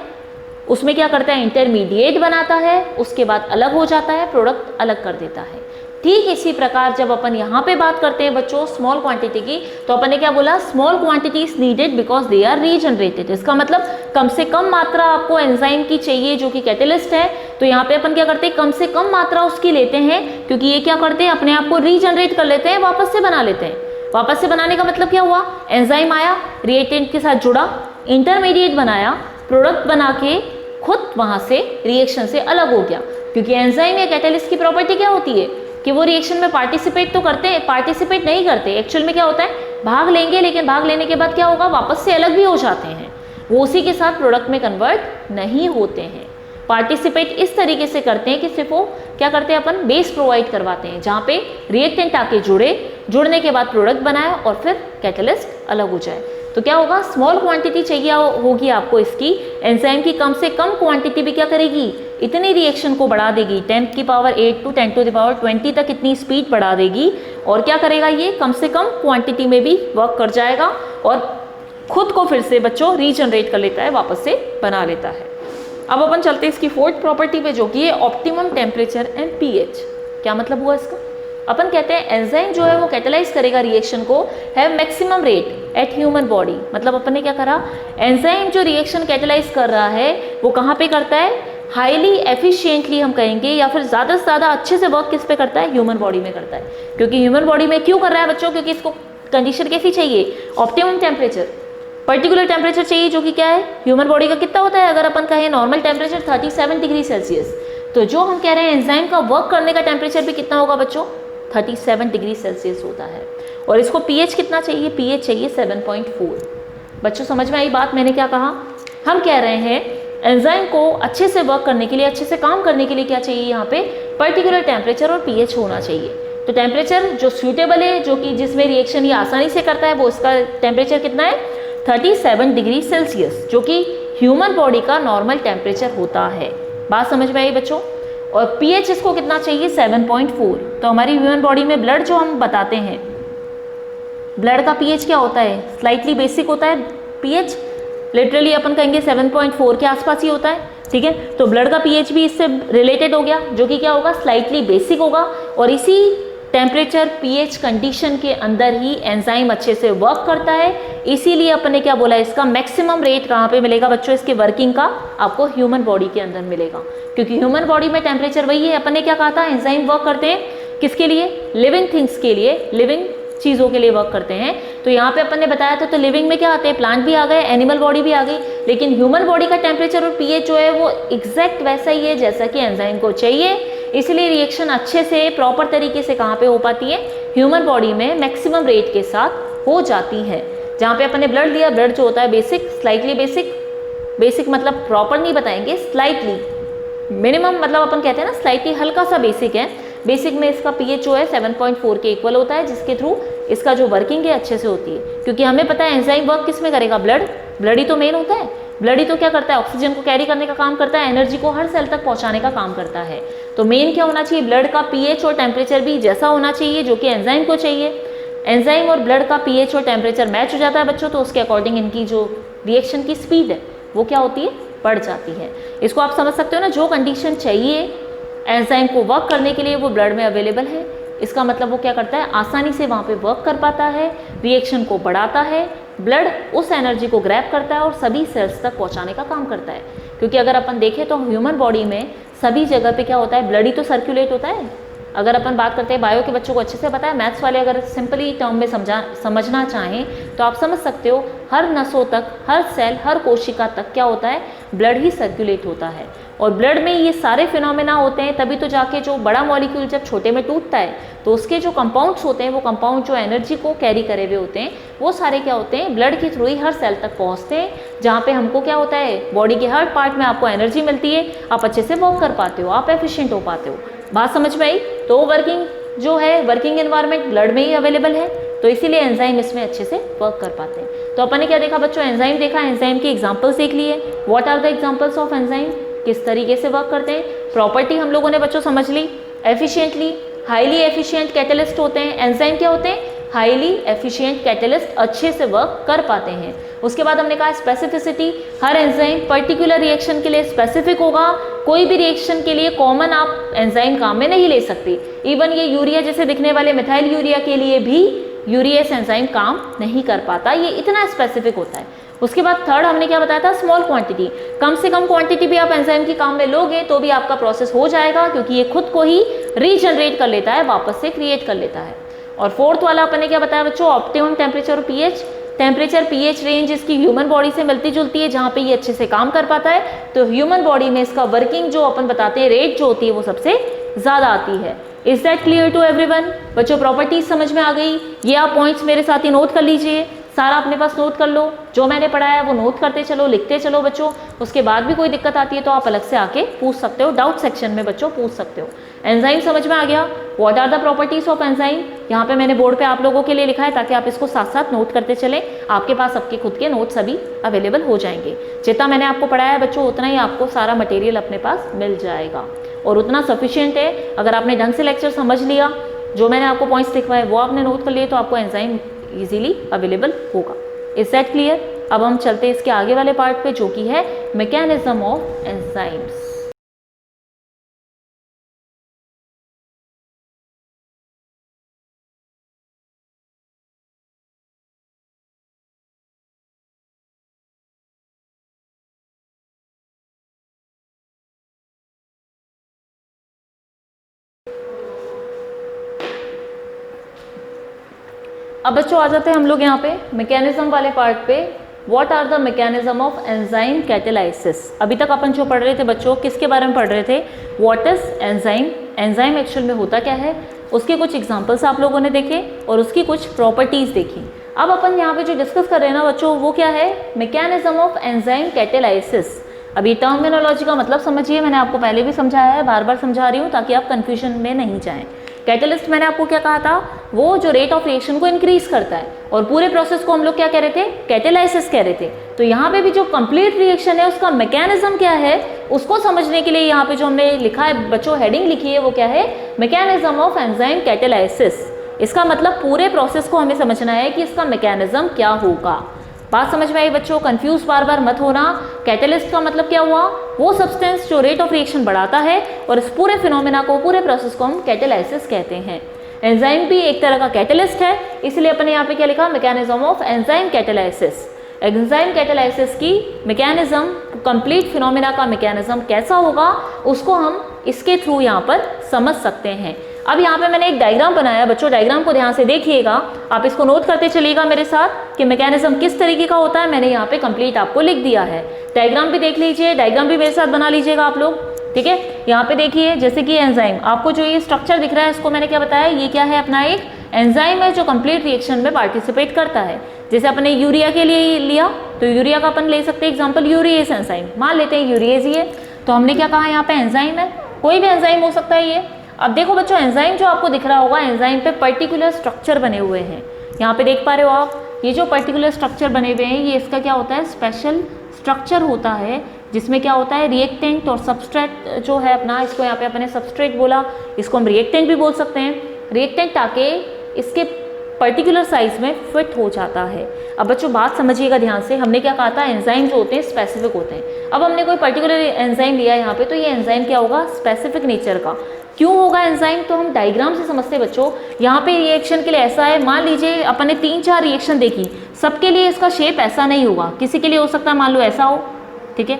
उसमें क्या करता है, इंटरमीडिएट बनाता है, उसके बाद अलग हो जाता है, प्रोडक्ट अलग कर देता है। ठीक इसी प्रकार जब अपन यहाँ पे बात करते हैं बच्चों स्मॉल क्वांटिटी की, तो अपन ने क्या बोला, small quantities needed because they are regenerated. इसका मतलब कम से कम मात्रा आपको एंजाइम की चाहिए जो कि कैटेलिस्ट है, तो यहाँ पे अपन क्या करते हैं, कम से कम मात्रा उसकी लेते हैं, क्योंकि ये क्या करते हैं, अपने आप को रीजनरेट कर लेते हैं, वापस से बना लेते हैं। वापस से बनाने का मतलब क्या हुआ, एंजाइम आया, रिएक्टेंट के साथ जुड़ा, इंटरमीडिएट बनाया, प्रोडक्ट बना के खुद वहां से रिएक्शन से अलग हो गया। क्योंकि एंजाइम या कैटेलिस्ट की प्रॉपर्टी क्या होती है कि वो रिएक्शन में पार्टिसिपेट तो करते हैं, पार्टिसिपेट नहीं करते, एक्चुअल में क्या होता है, भाग लेंगे, लेकिन भाग लेने के बाद क्या होगा, वापस से अलग भी हो जाते हैं, वो उसी के साथ प्रोडक्ट में कन्वर्ट नहीं होते हैं। पार्टिसिपेट इस तरीके से करते हैं कि सिर्फ वो क्या करते हैं, अपन बेस प्रोवाइड करवाते हैं जहाँ पे रिएक्टेंट आके जुड़ने के बाद प्रोडक्ट बनाए और फिर कैटेलिस्ट अलग हो जाए। तो क्या होगा, स्मॉल क्वांटिटी चाहिए होगी आपको इसकी, एंजाइम की कम से कम क्वांटिटी भी क्या करेगी, इतनी रिएक्शन को बढ़ा देगी, 10 की power 8 to 10 to the power 20 तक इतनी स्पीड बढ़ा देगी, और क्या करेगा, ये कम से कम क्वांटिटी में भी वर्क कर जाएगा और खुद को फिर से बच्चों रीजनरेट कर लेता है, वापस से बना लेता है। अब अपन चलते हैं इसकी फोर्थ प्रॉपर्टी पे जो कि है ऑप्टिमम टेम्परेचर एंड पीएच। क्या मतलब हुआ इसका, अपन कहते हैं एंजाइम जो है वो कैटेलाइज करेगा रिएक्शन को, है maximum rate at human body. मतलब अपन ने क्या करा, एंजाइम जो रिएक्शन कैटेलाइज कर रहा है वो कहाँ पे करता है, हाईली एफिशिएंटली हम कहेंगे, या फिर ज़्यादा से ज़्यादा अच्छे से वर्क किस पे करता है, ह्यूमन बॉडी में करता है। क्योंकि ह्यूमन बॉडी में क्यों कर रहा है बच्चों, क्योंकि इसको कंडीशन कैसी चाहिए, ऑप्टिमम टेम्परेचर, पर्टिकुलर टेम्परेचर चाहिए, जो कि क्या है, ह्यूमन बॉडी का कितना होता है, अगर अपन कहें नॉर्मल टेम्परेचर 37 डिग्री सेल्सियस, तो जो हम कह रहे हैं एंजाइम का वर्क करने का टेम्परेचर भी कितना होगा बच्चों, 37 डिग्री सेल्सियस होता है। और इसको पीएच कितना चाहिए, पीएच चाहिए 7.4। बच्चों समझ में आई बात, मैंने क्या कहा, हम कह रहे हैं एंजाइम को अच्छे से वर्क करने के लिए, अच्छे से काम करने के लिए क्या चाहिए, यहाँ पे पर्टिकुलर टेम्परेचर और पीएच होना चाहिए। तो टेम्परेचर जो सूटेबल है, जो कि जिसमें रिएक्शन ये आसानी से करता है, वो इसका टेम्परेचर कितना है, 37 डिग्री सेल्सियस, जो कि ह्यूमन बॉडी का नॉर्मल टेम्परेचर होता है। बात समझ में आई बच्चों। और पीएच इसको कितना चाहिए, 7.4। तो हमारी ह्यूमन बॉडी में ब्लड जो हम बताते हैं, ब्लड का पीएच क्या होता है, स्लाइटली बेसिक होता है पीएच, लिटरली अपन कहेंगे 7.4 के आसपास ही होता है, ठीक है। तो ब्लड का पीएच भी इससे रिलेटेड हो गया, जो कि क्या होगा, स्लाइटली बेसिक होगा। और इसी टेम्परेचर पीएच कंडीशन के अंदर ही एंजाइम अच्छे से वर्क करता है। इसीलिए अपन ने क्या बोला, इसका मैक्सिमम रेट कहाँ पे मिलेगा बच्चों, इसके वर्किंग का आपको ह्यूमन बॉडी के अंदर मिलेगा। क्योंकि ह्यूमन बॉडी में टेम्परेचर वही है, अपन ने क्या कहा था, एंजाइम वर्क करते हैं किसके लिए, लिविंग थिंग्स के लिए, लिविंग चीज़ों के लिए वर्क करते हैं। तो यहाँ पे अपन ने बताया था, तो लिविंग में क्या आते हैं, प्लांट भी आ गए, एनिमल बॉडी भी आ गई, लेकिन ह्यूमन बॉडी का टेम्परेचर और पीएच जो है वो एग्जैक्ट वैसा ही है जैसा कि एंजाइम को चाहिए। इसलिए रिएक्शन अच्छे से प्रॉपर तरीके से कहाँ पे हो पाती है, ह्यूमन बॉडी में मैक्सिमम रेट के साथ हो जाती है। जहाँ पे अपन ने ब्लड लिया, ब्लड जो होता है बेसिक, स्लाइटली बेसिक, बेसिक मतलब प्रॉपर नहीं बताएंगे, स्लाइटली मिनिमम मतलब अपन कहते हैं ना स्लाइटली हल्का सा बेसिक है। बेसिक में इसका पीएच जो है 7.4 के इक्वल होता है, जिसके थ्रू इसका जो वर्किंग है अच्छे से होती है। क्योंकि हमें पता है एंजाइम वर्क किस में करेगा, ब्लड ही तो मेन होता है। ब्लड ही तो क्या करता है, ऑक्सीजन को कैरी करने का काम करता है, एनर्जी को हर सेल तक पहुंचाने का काम करता है। तो मेन क्या होना चाहिए, ब्लड का पीएच और टेम्परेचर भी जैसा होना चाहिए जो कि एंजाइम को चाहिए। एंजाइम और ब्लड का पीएच और टेम्परेचर मैच हो जाता है बच्चों, तो उसके अकॉर्डिंग इनकी जो रिएक्शन की स्पीड है वो क्या होती है, बढ़ जाती है। इसको आप समझ सकते हो ना, जो कंडीशन चाहिए एंजाइम को वर्क करने के लिए वो ब्लड में अवेलेबल है, इसका मतलब वो क्या करता है, आसानी से वहाँ पे वर्क कर पाता है, रिएक्शन को बढ़ाता है, ब्लड उस एनर्जी को ग्रैब करता है और सभी सेल्स तक पहुँचाने का काम करता है। क्योंकि अगर अपन देखें तो ह्यूमन बॉडी में सभी जगह पे क्या होता है, ब्लड ही तो सर्कुलेट होता है। अगर अपन बात करते हैं, बायो के बच्चों को अच्छे से पता है, मैथ्स वाले अगर सिंपली टर्म में समझना चाहें तो आप समझ सकते हो, हर नसों तक, हर सेल, हर कोशिका तक क्या होता है, ब्लड ही सर्कुलेट होता है। और ब्लड में ये सारे फिनोमेना होते हैं, तभी तो जाके जो बड़ा मॉलिक्यूल जब छोटे में टूटता है तो उसके जो कंपाउंड्स होते हैं, वो कंपाउंड जो एनर्जी को कैरी करे हुए होते हैं, वो सारे क्या होते हैं, ब्लड के थ्रू ही हर सेल तक पहुंचते हैं, जहाँ पे हमको क्या होता है, बॉडी के हर पार्ट में आपको एनर्जी मिलती है, आप अच्छे से वर्क कर पाते हो, आप एफिशिएंट हो पाते हो। बात समझ में आई। तो वर्किंग जो है, वर्किंग एनवायरनमेंट ब्लड में ही अवेलेबल है, तो इसीलिए एंजाइम इसमें अच्छे से वर्क कर पाते हैं। तो अपन ने क्या देखा बच्चों, एंजाइम देखा, एंजाइम की एग्जांपल्स देख लिए। What are the examples of enzyme, किस तरीके से वर्क करते हैं। प्रॉपर्टी हम लोगों ने बच्चों समझ ली, एफिशिएंटली, हाईली एफिशिएंट कैटेलिस्ट होते हैं। एंजाइम क्या होते हैं? हाईली एफिशिएंट कैटेलिस्ट, अच्छे से वर्क कर पाते हैं। उसके बाद हमने कहा स्पेसिफिसिटी, हर एंजाइम पर्टिकुलर रिएक्शन के लिए स्पेसिफिक होगा। कोई भी रिएक्शन के लिए कॉमन आप एंजाइम काम में नहीं ले सकते। इवन ये यूरिया जैसे दिखने वाले मिथाइल यूरिया के लिए भी यूरियस एंजाइम काम नहीं कर पाता, ये इतना स्पेसिफिक होता है। उसके बाद थर्ड हमने क्या बताया था? स्मॉल क्वांटिटी, कम से कम क्वांटिटी भी आप एंजाइम की काम में लोगे तो भी आपका प्रोसेस हो जाएगा, क्योंकि ये खुद को ही रीजनरेट कर लेता है, वापस से क्रिएट कर लेता है। और फोर्थ वाला अपन ने क्या बताया बच्चों? ऑप्टिमम टेम्परेचर और पीएच। टेम्परेचर पीएच रेंज इसकी ह्यूमन बॉडी से मिलती जुलती है, जहाँ पे ये अच्छे से काम कर पाता है। तो ह्यूमन बॉडी में इसका वर्किंग जो अपन बताते हैं रेट जो होती है वो सबसे ज़्यादा आती है। Is that clear to everyone? बच्चों प्रॉपर्टीज समझ में आ गई? ये आप पॉइंट्स मेरे साथ ही नोट कर लीजिए, सारा अपने पास नोट कर लो, जो मैंने पढ़ाया है वो नोट करते चलो, लिखते चलो बच्चों। उसके बाद भी कोई दिक्कत आती है तो आप अलग से आके पूछ सकते हो, डाउट सेक्शन में बच्चों पूछ सकते हो। एंजाइम समझ में आ गया? What are the properties of enzyme? यहाँ पे मैंने बोर्ड पे आप लोगों के लिए लिखा है ताकि आप इसको साथ साथ नोट करते चले। आपके पास सबके खुद के नोट्स अभी अवेलेबल हो जाएंगे। जितना मैंने आपको पढ़ाया है बच्चों उतना ही आपको सारा मटेरियल अपने पास मिल जाएगा और उतना सफिशियंट है। अगर आपने ढंग से लेक्चर समझ लिया, जो मैंने आपको पॉइंट्स लिखवाए वो आपने नोट कर लिए, तो आपको एंजाइम इजीली अवेलेबल होगा। Is that clear? अब हम चलते हैं इसके आगे वाले पार्ट पे, जो कि है मैकेनिज्म ऑफ एंजाइम्स। अब बच्चों आ जाते हैं हम लोग यहाँ पे मैकेनिज्म वाले पार्ट पे। What are the mechanism of enzyme catalysis? अभी तक अपन जो पढ़ रहे थे बच्चों किसके बारे में पढ़ रहे थे? What is enzyme, enzyme actual में होता क्या है, उसके कुछ एग्जांपल्स आप लोगों ने देखे और उसकी कुछ प्रॉपर्टीज देखी। अब अपन यहाँ पे जो डिस्कस कर रहे हैं ना बच्चों वो क्या है? Mechanism of enzyme catalysis. अभी टर्मिनोलॉजी का मतलब समझिए, मैंने आपको पहले भी समझाया है, बार बार समझा रही हूँ ताकि आप कंफ्यूजन में नहीं जाएं। कैटेलिस्ट मैंने आपको क्या कहा था? वो जो रेट ऑफ रिएक्शन को इंक्रीज करता है, और पूरे प्रोसेस को हम लोग क्या कह रहे थे? कैटेलाइसिस कह रहे थे। तो यहाँ पे भी जो कंप्लीट रिएक्शन है उसका मैकेनिज्म क्या है उसको समझने के लिए यहाँ पे जो हमने लिखा है बच्चों, हेडिंग लिखी है वो क्या है? Mechanism of enzyme catalysis. इसका मतलब पूरे प्रोसेस को हमें समझना है कि इसका मैकेनिज्म क्या होगा। बात समझ में आई बच्चों? कंफ्यूज बार बार मत होना। कैटेलिस्ट का मतलब क्या हुआ? वो सब्सटेंस जो रेट ऑफ रिएक्शन बढ़ाता है, और इस पूरे फिनोमेना को, पूरे प्रोसेस को हम कैटेलाइसिस कहते हैं। एंजाइम भी एक तरह का कैटेलिस्ट है, इसलिए अपने यहाँ पे क्या लिखा? Mechanism of enzyme catalysis. Enzyme catalysis की मैकेनिज्म, कंप्लीट फिनोमेना का मैकेनिज्म कैसा होगा उसको हम इसके थ्रू यहाँ पर समझ सकते हैं। अब यहाँ पे मैंने एक डायग्राम बनाया बच्चों, डायग्राम को ध्यान से देखिएगा, आप इसको नोट करते चलिएगा मेरे साथ कि मैकेनिज्म किस तरीके का होता है। मैंने यहाँ पे कंप्लीट आपको लिख दिया है। डायग्राम भी देख लीजिए, डायग्राम भी मेरे साथ बना लीजिएगा आप लोग, ठीक है? यहाँ पे देखिए, जैसे कि एंजाइम, आपको जो ये स्ट्रक्चर दिख रहा है इसको मैंने क्या बताया? ये क्या है? अपना एक एंजाइम है जो कंप्लीट रिएक्शन में पार्टिसिपेट करता है। जैसे अपने यूरिया के लिए लिया तो यूरिया का अपन ले सकते हैं एग्जाम्पल, यूरिएज एंजाइम, मान लेते हैं यूरिएज ही है। तो हमने क्या कहा? यहाँ पे एंजाइम है, कोई भी एंजाइम हो सकता है ये। अब देखो बच्चों, एंजाइम जो आपको दिख रहा होगा, एंजाइम पे पर्टिकुलर स्ट्रक्चर बने हुए हैं। यहाँ पे देख पा रहे हो आप, ये जो पर्टिकुलर स्ट्रक्चर बने हुए हैं ये इसका क्या होता है? स्पेशल स्ट्रक्चर होता है, जिसमें क्या होता है? रिएक्टेंट और सबस्ट्रेट जो है अपना, इसको यहाँ पे अपने सबस्ट्रेट बोला, इसको हम रिएक्टेंट भी बोल सकते हैं। रिएक्टेंट आके इसके पर्टिकुलर साइज में फिट हो जाता है। अब बच्चों बात समझिएगा ध्यान से, हमने क्या कहा था? एंजाइम जो होते हैं स्पेसिफिक होते हैं। अब हमने कोई पर्टिकुलर एंजाइम लिया यहाँ पे, तो ये एंजाइम क्या होगा? स्पेसिफिक नेचर का। क्यों होगा एंजाइम? तो हम डायग्राम से समझते हैं बच्चों। यहाँ पे रिएक्शन के लिए ऐसा है, मान लीजिए अपन ने 3-4 रिएक्शन देखी, सबके लिए इसका शेप ऐसा नहीं होगा। किसी के लिए हो सकता है मान लो ऐसा हो, ठीक है,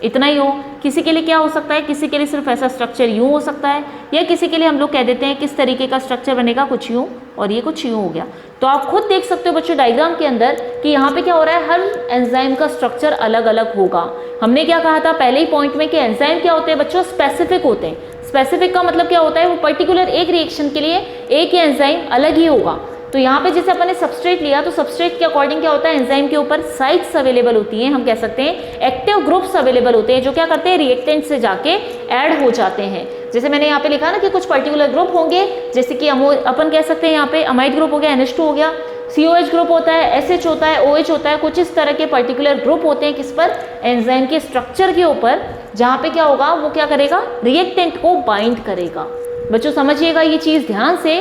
इतना ही हो। किसी के लिए क्या हो सकता है? किसी के लिए सिर्फ ऐसा स्ट्रक्चर यूँ हो सकता है, या किसी के लिए हम लोग कह देते हैं किस तरीके का स्ट्रक्चर बनेगा, कुछ यूँ और ये कुछ यूँ हो गया। तो आप खुद देख सकते हो बच्चों डायग्राम के अंदर कि यहाँ पे क्या हो रहा है? हर एंजाइम का स्ट्रक्चर अलग अलग होगा। हमने क्या कहा था पहले ही पॉइंट में कि एंजाइम क्या होते हैं बच्चों? स्पेसिफिक होते हैं। स्पेसिफिक का मतलब क्या होता है? वो पर्टिकुलर एक रिएक्शन के लिए एक ही एंजाइम अलग ही होगा। तो यहाँ पे जैसे अपन ने सबस्ट्रेट लिया, तो सबस्ट्रेट के अकॉर्डिंग क्या होता है? एंजाइम के ऊपर साइट्स अवेलेबल होती हैं, हम कह सकते हैं एक्टिव ग्रुप्स अवेलेबल होते हैं, जो क्या करते हैं? रिएक्टेंट से जाके ऐड हो जाते हैं। जैसे मैंने यहाँ पे लिखा ना कि कुछ पर्टिकुलर ग्रुप होंगे, जैसे कि अपन कह सकते हैं यहाँ पे अमाइड ग्रुप हो गया, NH2 हो गया, COH ग्रुप होता है, SH होता है, OH होता है, कुछ इस तरह के पर्टिकुलर ग्रुप होते हैं किस पर? एंजाइम के स्ट्रक्चर के ऊपर, जहाँ पे क्या होगा? वो क्या करेगा? रिएक्टेंट को बाइंड करेगा। बच्चों समझिएगा ये चीज़ ध्यान से।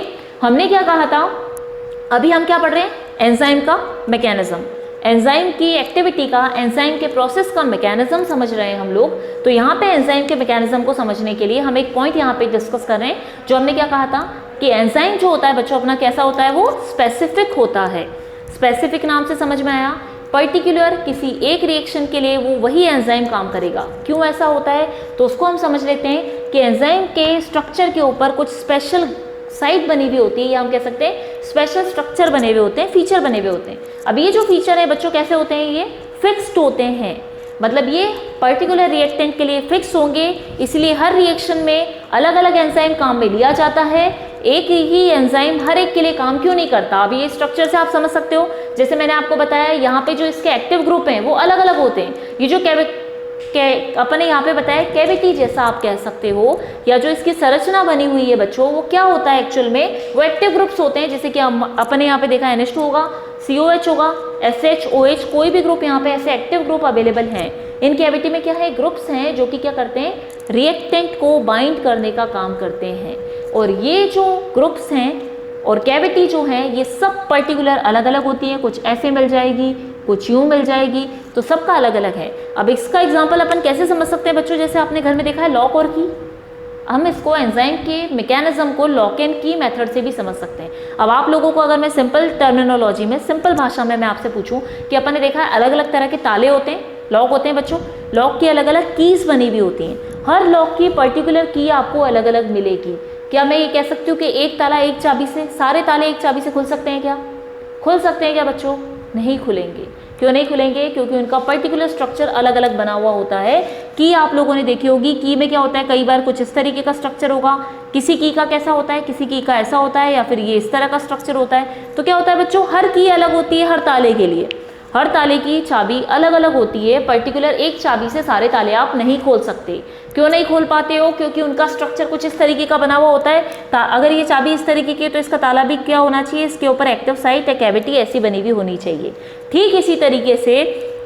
हमने क्या कहा था, अभी हम क्या पढ़ रहे हैं, एंजाइम का मैकेनिज्म, एंजाइम की एक्टिविटी का, एंजाइम के प्रोसेस का मैकेनिज्म समझ रहे हैं हम लोग। तो यहाँ पे एंजाइम के मैकेनिज्म को समझने के लिए हम एक पॉइंट यहाँ पे डिस्कस कर रहे हैं, जो हमने क्या कहा था कि एंजाइम जो होता है बच्चों अपना कैसा होता है, वो स्पेसिफिक होता है। स्पेसिफिक नाम से समझ में आया, पर्टिकुलर किसी एक रिएक्शन के लिए वो वही एंजाइम काम करेगा। क्यों ऐसा होता है, तो उसको हम समझ लेते हैं कि एंजाइम के स्ट्रक्चर के ऊपर कुछ स्पेशल साइट बनी हुई होती है, या हम कह सकते हैं स्पेशल स्ट्रक्चर बने हुए होते हैं, फीचर बने हुए होते हैं। अब ये जो फीचर है बच्चों कैसे होते हैं, ये फिक्स्ड होते हैं, मतलब ये पर्टिकुलर रिएक्टेंट के लिए फिक्स होंगे, इसलिए हर रिएक्शन में अलग अलग एंजाइम काम में लिया जाता है। एक ही एंजाइम हर एक के लिए काम क्यों नहीं करता, अब ये स्ट्रक्चर से आप समझ सकते हो। जैसे मैंने आपको बताया यहाँ पे जो इसके एक्टिव ग्रुप हैं वो अलग अलग होते हैं। ये जो अपने यहाँ पे बताया कैविटी जैसा आप कह सकते हो, या जो इसकी संरचना बनी हुई है बच्चों, वो क्या होता है एक्चुअल में, वो एक्टिव ग्रुप्स होते हैं। जैसे कि अपने यहाँ पे देखा NH2 होगा, COH होगा, SH, OH, कोई भी ग्रुप यहाँ पे ऐसे एक्टिव ग्रुप अवेलेबल हैं। इन कैविटी में क्या है, ग्रुप्स हैं जो कि क्या करते हैं, रिएक्टेंट को बाइंड करने का काम करते हैं। और ये जो ग्रुप्स हैं और कैविटी जो है ये सब पर्टिकुलर अलग अलग होती हैं, कुछ ऐसे मिल जाएगी, कुछ यूं मिल जाएगी, तो सबका अलग अलग है। अब इसका एग्जांपल अपन कैसे समझ सकते हैं बच्चों, जैसे आपने घर में देखा है लॉक और की, हम इसको एंजाइम के मैकेनिज्म को लॉक एंड की मेथड से भी समझ सकते हैं। अब आप लोगों को अगर मैं सिंपल टर्मिनोलॉजी में, सिंपल भाषा में मैं आपसे पूछूं कि अपन ने देखा है अलग अलग तरह के ताले होते हैं, लॉक होते हैं बच्चों, लॉक की अलग अलग कीज बनी हुई होती हैं, हर लॉक की पर्टिकुलर की आपको अलग अलग मिलेगी। क्या मैं ये कह सकती हूँ कि एक ताला एक चाबी से, सारे ताले एक चाबी से खुल सकते हैं क्या, खुल सकते हैं क्या बच्चों, नहीं खुलेंगे। क्यों नहीं खुलेंगे, क्योंकि उनका पर्टिकुलर स्ट्रक्चर अलग अलग बना हुआ होता है। की आप लोगों ने देखी होगी, की में क्या होता है, कई बार कुछ इस तरीके का स्ट्रक्चर होगा, किसी की का कैसा होता है, किसी की का ऐसा होता है, या फिर ये इस तरह का स्ट्रक्चर होता है। तो क्या होता है बच्चों, हर की अलग होती है, हर ताले के लिए हर ताले की चाबी अलग अलग होती है। पर्टिकुलर एक चाबी से सारे ताले आप नहीं खोल सकते। क्यों नहीं खोल पाते हो, क्योंकि उनका स्ट्रक्चर कुछ इस तरीके का बना हुआ होता है। अगर ये चाबी इस तरीके की है तो इसका ताला भी क्या होना चाहिए, इसके ऊपर एक्टिव साइट या कैविटी ऐसी बनी हुई होनी चाहिए। ठीक इसी तरीके से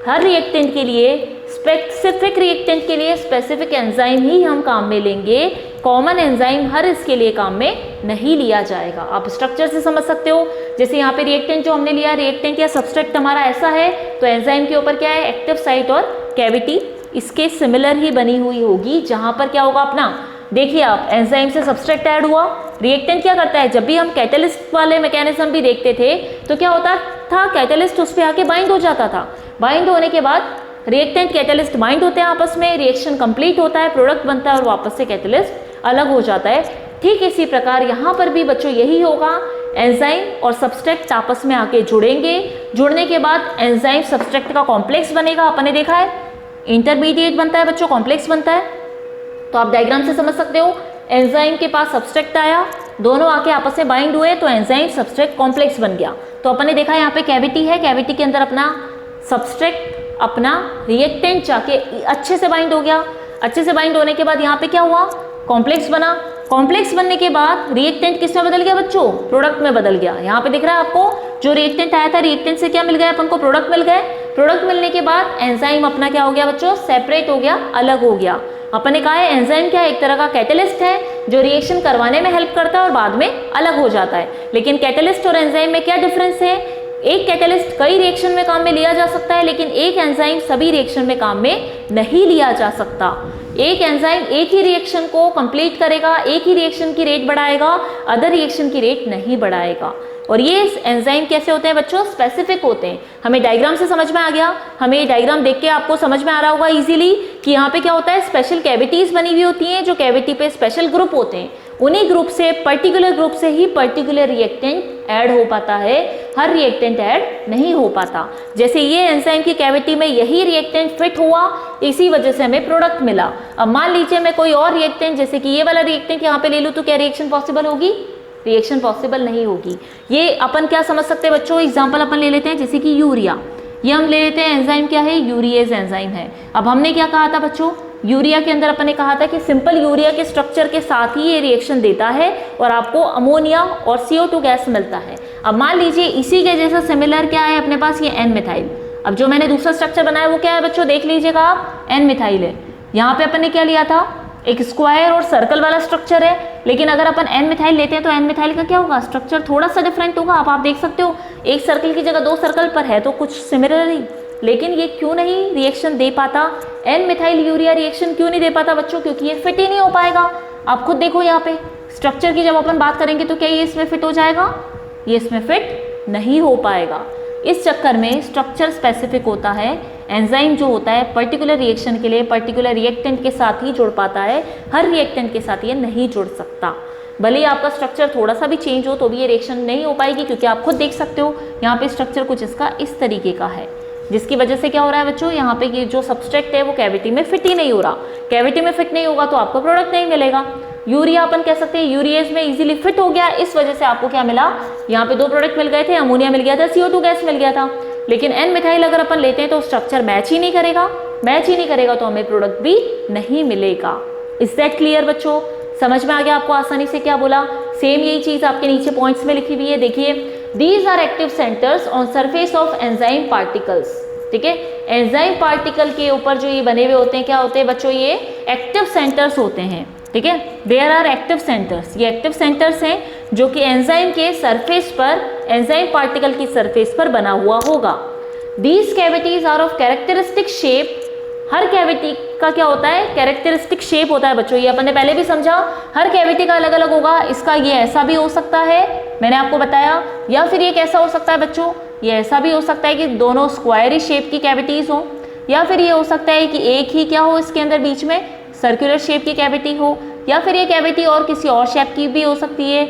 हर रिएक्टेंट के लिए, स्पेसिफिक रिएक्टेंट के लिए स्पेसिफिक एंजाइम ही हम काम में लेंगे, कॉमन एंजाइम हर इसके लिए काम में नहीं लिया जाएगा। आप स्ट्रक्चर से समझ सकते हो, जैसे यहाँ पे रिएक्टेंट जो हमने लिया, रिएक्टेंट या सब्सट्रेट हमारा ऐसा है, तो एंजाइम के ऊपर क्या है, एक्टिव साइट और कैविटी इसके सिमिलर ही बनी हुई होगी। जहाँ पर क्या होगा अपना, देखिए आप, एंजाइम से सब्सट्रेट ऐड हुआ, रिएक्टेंट क्या करता है, जब भी हम कैटलिस्ट वाले मैकेनिज्म भी देखते थे तो क्या होता था, कैटलिस्ट उस पर आके बाइंड हो जाता था। बाइंड होने के बाद रिएक्टेंट कैटलिस्ट बाइंड होते हैं आपस में, रिएक्शन कंप्लीट होता है, प्रोडक्ट बनता है और वापस से कैटलिस्ट अलग हो जाता है। ठीक इसी प्रकार यहाँ पर भी बच्चों यही होगा, एंजाइम और सब्सट्रेट आपस में आके जुड़ेंगे, जुड़ने के बाद एंजाइम सब्सट्रेट का कॉम्प्लेक्स बनेगा। अपन ने देखा है इंटरमीडिएट बनता है बच्चों, कॉम्प्लेक्स बनता है। तो आप डायग्राम से समझ सकते हो, एंजाइम के पास सब्सट्रेट आया, दोनों आके आपस में बाइंड हुए तो एंजाइम सब्सट्रेट कॉम्प्लेक्स बन गया। तो अपन ने देखा यहाँ पे कैविटी है, कैविटी के अंदर अपना सब्सट्रेट अपना रिएक्टेंट जाके अच्छे से बाइंड हो गया। अच्छे से बाइंड होने के बाद यहाँ पे क्या हुआ, कॉम्प्लेक्स बना। कॉम्प्लेक्स बनने के बाद रिएक्टेंट किस में बदल गया बच्चों, प्रोडक्ट में बदल गया। यहाँ पे दिख रहा है आपको, जो रिएक्टेंट आया था, रिएक्टेंट से क्या मिल गया अपन को, प्रोडक्ट मिल गए। प्रोडक्ट मिलने के बाद एंजाइम अपना क्या हो गया बच्चों, सेपरेट हो गया, अलग हो गया। अपन ने कहा है एंजाइम क्या है, एक तरह का कैटलिस्ट है जो रिएक्शन करवाने में हेल्प करता है और बाद में अलग हो जाता है। लेकिन कैटलिस्ट और एंजाइम में क्या डिफरेंस है, एक कैटलिस्ट कई रिएक्शन में काम में लिया जा सकता है, लेकिन एक एंजाइम सभी रिएक्शन में काम में नहीं लिया जा सकता। एक एंजाइम एक ही रिएक्शन को कंप्लीट करेगा, एक ही रिएक्शन की रेट बढ़ाएगा, अदर रिएक्शन की रेट नहीं बढ़ाएगा। और ये एंजाइम कैसे होते हैं बच्चों, स्पेसिफिक होते हैं। हमें डायग्राम से समझ में आ गया, हमें ये डायग्राम देख के आपको समझ में आ रहा होगा इजीली कि यहाँ पे क्या होता है, स्पेशल कैविटीज बनी हुई होती हैं, जो कैविटी पे स्पेशल ग्रुप होते हैं, उन्हीं ग्रुप से, पर्टिकुलर ग्रुप से ही पर्टिकुलर रिएक्टेंट ऐड हो पाता है, हर रिएक्टेंट ऐड नहीं हो पाता। जैसे ये एंजाइम की कैविटी में यही रिएक्टेंट फिट हुआ, इसी वजह से हमें प्रोडक्ट मिला। अब मान लीजिए मैं कोई और रिएक्टेंट, जैसे कि ये वाला रिएक्टेंट यहाँ पे ले लूँ, तो क्या रिएक्शन पॉसिबल होगी, रिएक्शन पॉसिबल नहीं होगी। ये अपन क्या समझ सकते हैं बच्चों, एग्जांपल अपन ले लेते हैं, जैसे कि यूरिया, ये हम ले लेते हैं, एंजाइम क्या है, यूरिएज एंजाइम है। अब हमने क्या कहा था बच्चों, यूरिया के अंदर अपन ने कहा था कि सिंपल यूरिया के स्ट्रक्चर के साथ ही ये रिएक्शन देता है और आपको अमोनिया और CO2 गैस मिलता है। अब मान लीजिए इसी के जैसा सिमिलर क्या है अपने पास, ये एन मिथाइल। अब जो मैंने दूसरा स्ट्रक्चर बनाया वो क्या है बच्चों, देख लीजिएगा आप, एन मिथाइल है। यहाँ पे अपन ने क्या लिया था, एक स्क्वायर और सर्कल वाला स्ट्रक्चर है, लेकिन अगर अपन एन मिथाइल लेते हैं तो एन मिथाइल का क्या होगा, स्ट्रक्चर थोड़ा सा डिफरेंट होगा। आप देख सकते हो एक सर्कल की जगह 2 सर्कल पर है तो कुछ सिमिलर ही, लेकिन ये क्यों नहीं रिएक्शन दे पाता, एन मिथाइल यूरिया रिएक्शन क्यों नहीं दे पाता बच्चों, क्योंकि ये फिट ही नहीं हो पाएगा। आप खुद देखो यहाँ पे स्ट्रक्चर की जब अपन बात करेंगे तो क्या ये इसमें फिट हो जाएगा, ये इसमें फिट नहीं हो पाएगा। इस चक्कर में स्ट्रक्चर स्पेसिफिक होता है, एंजाइम जो होता है पर्टिकुलर रिएक्शन के लिए पर्टिकुलर रिएक्टेंट के साथ ही जुड़ पाता है, हर रिएक्टेंट के साथ ये नहीं जुड़ सकता। भले ही आपका स्ट्रक्चर थोड़ा सा भी चेंज हो तो भी ये रिएक्शन नहीं हो पाएगी, क्योंकि आप खुद देख सकते हो यहाँ पे स्ट्रक्चर कुछ इसका इस तरीके का है, जिसकी वजह से क्या हो रहा है बच्चों, यहाँ पे ये जो सब्सट्रैक्ट है वो कैविटी में फिट ही नहीं हो रहा। कैविटी में फिट नहीं होगा तो आपको प्रोडक्ट नहीं मिलेगा। यूरिया अपन कह सकते हैं यूरिएज में इजीली फिट हो गया, इस वजह से आपको क्या मिला, यहाँ पे 2 प्रोडक्ट मिल गए थे, अमोनिया मिल गया था, CO2 गैस मिल गया था। लेकिन एन मिथाइल अगर अपन लेते हैं तो स्ट्रक्चर मैच ही नहीं करेगा, मैच ही नहीं करेगा तो हमें प्रोडक्ट भी नहीं मिलेगा। इज दैट क्लियर बच्चों, समझ में आ गया आपको आसानी से क्या बोला। सेम यही चीज आपके नीचे पॉइंट्स में लिखी हुई है, देखिए these are active centres on surface of enzyme particles. ठीक है, एंजाइम पार्टिकल के ऊपर जो ये बने हुए होते हैं क्या होते हैं बच्चों, ये एक्टिव सेंटर्स होते हैं। ठीक है, देयर आर एक्टिव सेंटर्स, ये एक्टिव सेंटर्स हैं जो कि एंजाइम के सरफेस पर, एंजाइम पार्टिकल की सरफेस पर बना हुआ होगा। These cavities are of characteristic shape, हर कैविटी का क्या होता है, कैरेक्टरिस्टिक शेप होता है बच्चों, ये अपन ने पहले भी समझा, हर कैविटी का अलग अलग होगा। इसका ये ऐसा भी हो सकता है, मैंने आपको बताया, या फिर ये कैसा हो सकता है बच्चों, ये ऐसा भी हो सकता है कि दोनों स्क्वायरी शेप की कैविटीज हो, या फिर ये हो सकता है कि एक ही क्या हो इसके अंदर बीच में सर्कुलर शेप की कैविटी हो, या फिर ये कैविटी और किसी और शेप की भी हो सकती है,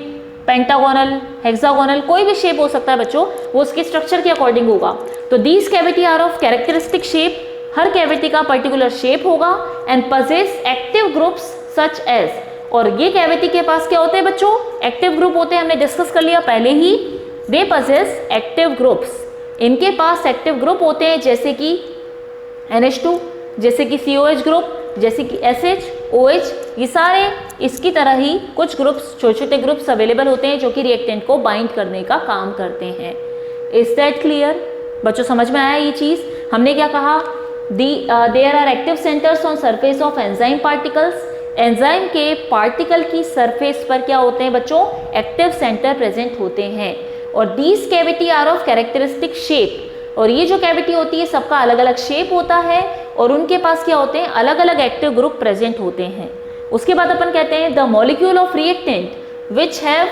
पेंटागोनल, हेक्सागोनल, कोई भी शेप हो सकता है बच्चों, वो उसके स्ट्रक्चर के अकॉर्डिंग होगा। तो these cavity are of characteristic shape, हर कैविटी का पर्टिकुलर शेप होगा, and possess active groups such as, और ये कैविटी के पास क्या होते हैं बच्चों, एक्टिव ग्रुप होते हैं, हमने डिस्कस कर लिया पहले ही, दे पजेस एक्टिव ग्रुप्स, इनके पास एक्टिव ग्रुप होते हैं, जैसे कि NH2, जैसे कि COH ग्रुप, जैसे कि SH, OH, ये सारे इसकी तरह ही कुछ ग्रुप्स, छोटे छोटे ग्रुप्स अवेलेबल होते हैं जो कि रिएक्टेंट को बाइंड करने का काम करते हैं। इज दैट क्लियर बच्चों, समझ में आया ये चीज। हमने क्या कहा, there are active centres on surface of enzyme particles, enzyme के पार्टिकल की सरफेस पर क्या होते हैं बच्चों, एक्टिव सेंटर प्रेजेंट होते हैं, और these cavity are of characteristic shape, और ये जो कैविटी होती है सबका अलग अलग शेप होता है, और उनके पास क्या होते हैं, अलग अलग एक्टिव ग्रुप प्रेजेंट होते हैं। उसके बाद अपन कहते हैं the molecule of reactant which have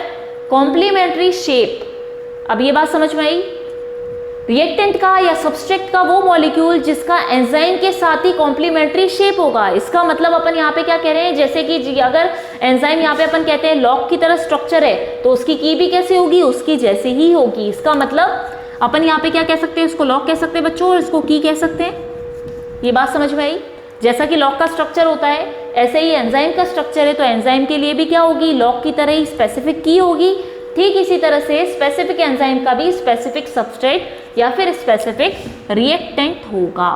complementary shape. अब ये बात समझ में आई, रिएक्टेंट का या सब्सट्रेक्ट का वो मॉलिक्यूल जिसका एंजाइम के साथ ही कॉम्प्लीमेंट्री शेप होगा। इसका मतलब अपन यहाँ पे क्या कह रहे हैं, जैसे कि अगर एंजाइम यहाँ पे अपन कहते हैं लॉक की तरह स्ट्रक्चर है, तो उसकी की भी कैसे होगी, उसकी जैसे ही होगी। इसका मतलब अपन यहाँ पे क्या कह सकते हैं, इसको लॉक कह सकते हैं बच्चों, और इसको की कह सकते हैं। ये बात समझ में आई, जैसा कि लॉक का स्ट्रक्चर होता है ऐसे ही एंजाइम का स्ट्रक्चर है, तो एंजाइम के लिए भी क्या होगी, लॉक की तरह ही स्पेसिफिक की होगी। ठीक इसी तरह से स्पेसिफिक एंजाइम का भी स्पेसिफिक सबस्ट्रेट या फिर स्पेसिफिक रिएक्टेंट होगा।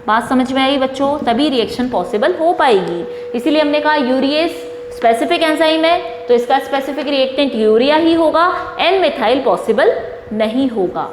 बात समझ में आई बच्चों, तभी रिएक्शन पॉसिबल हो पाएगी। इसीलिए हमने कहा यूरिएज स्पेसिफिक एंजाइम है तो इसका स्पेसिफिक रिएक्टेंट यूरिया ही होगा, एन मिथाइल पॉसिबल नहीं होगा।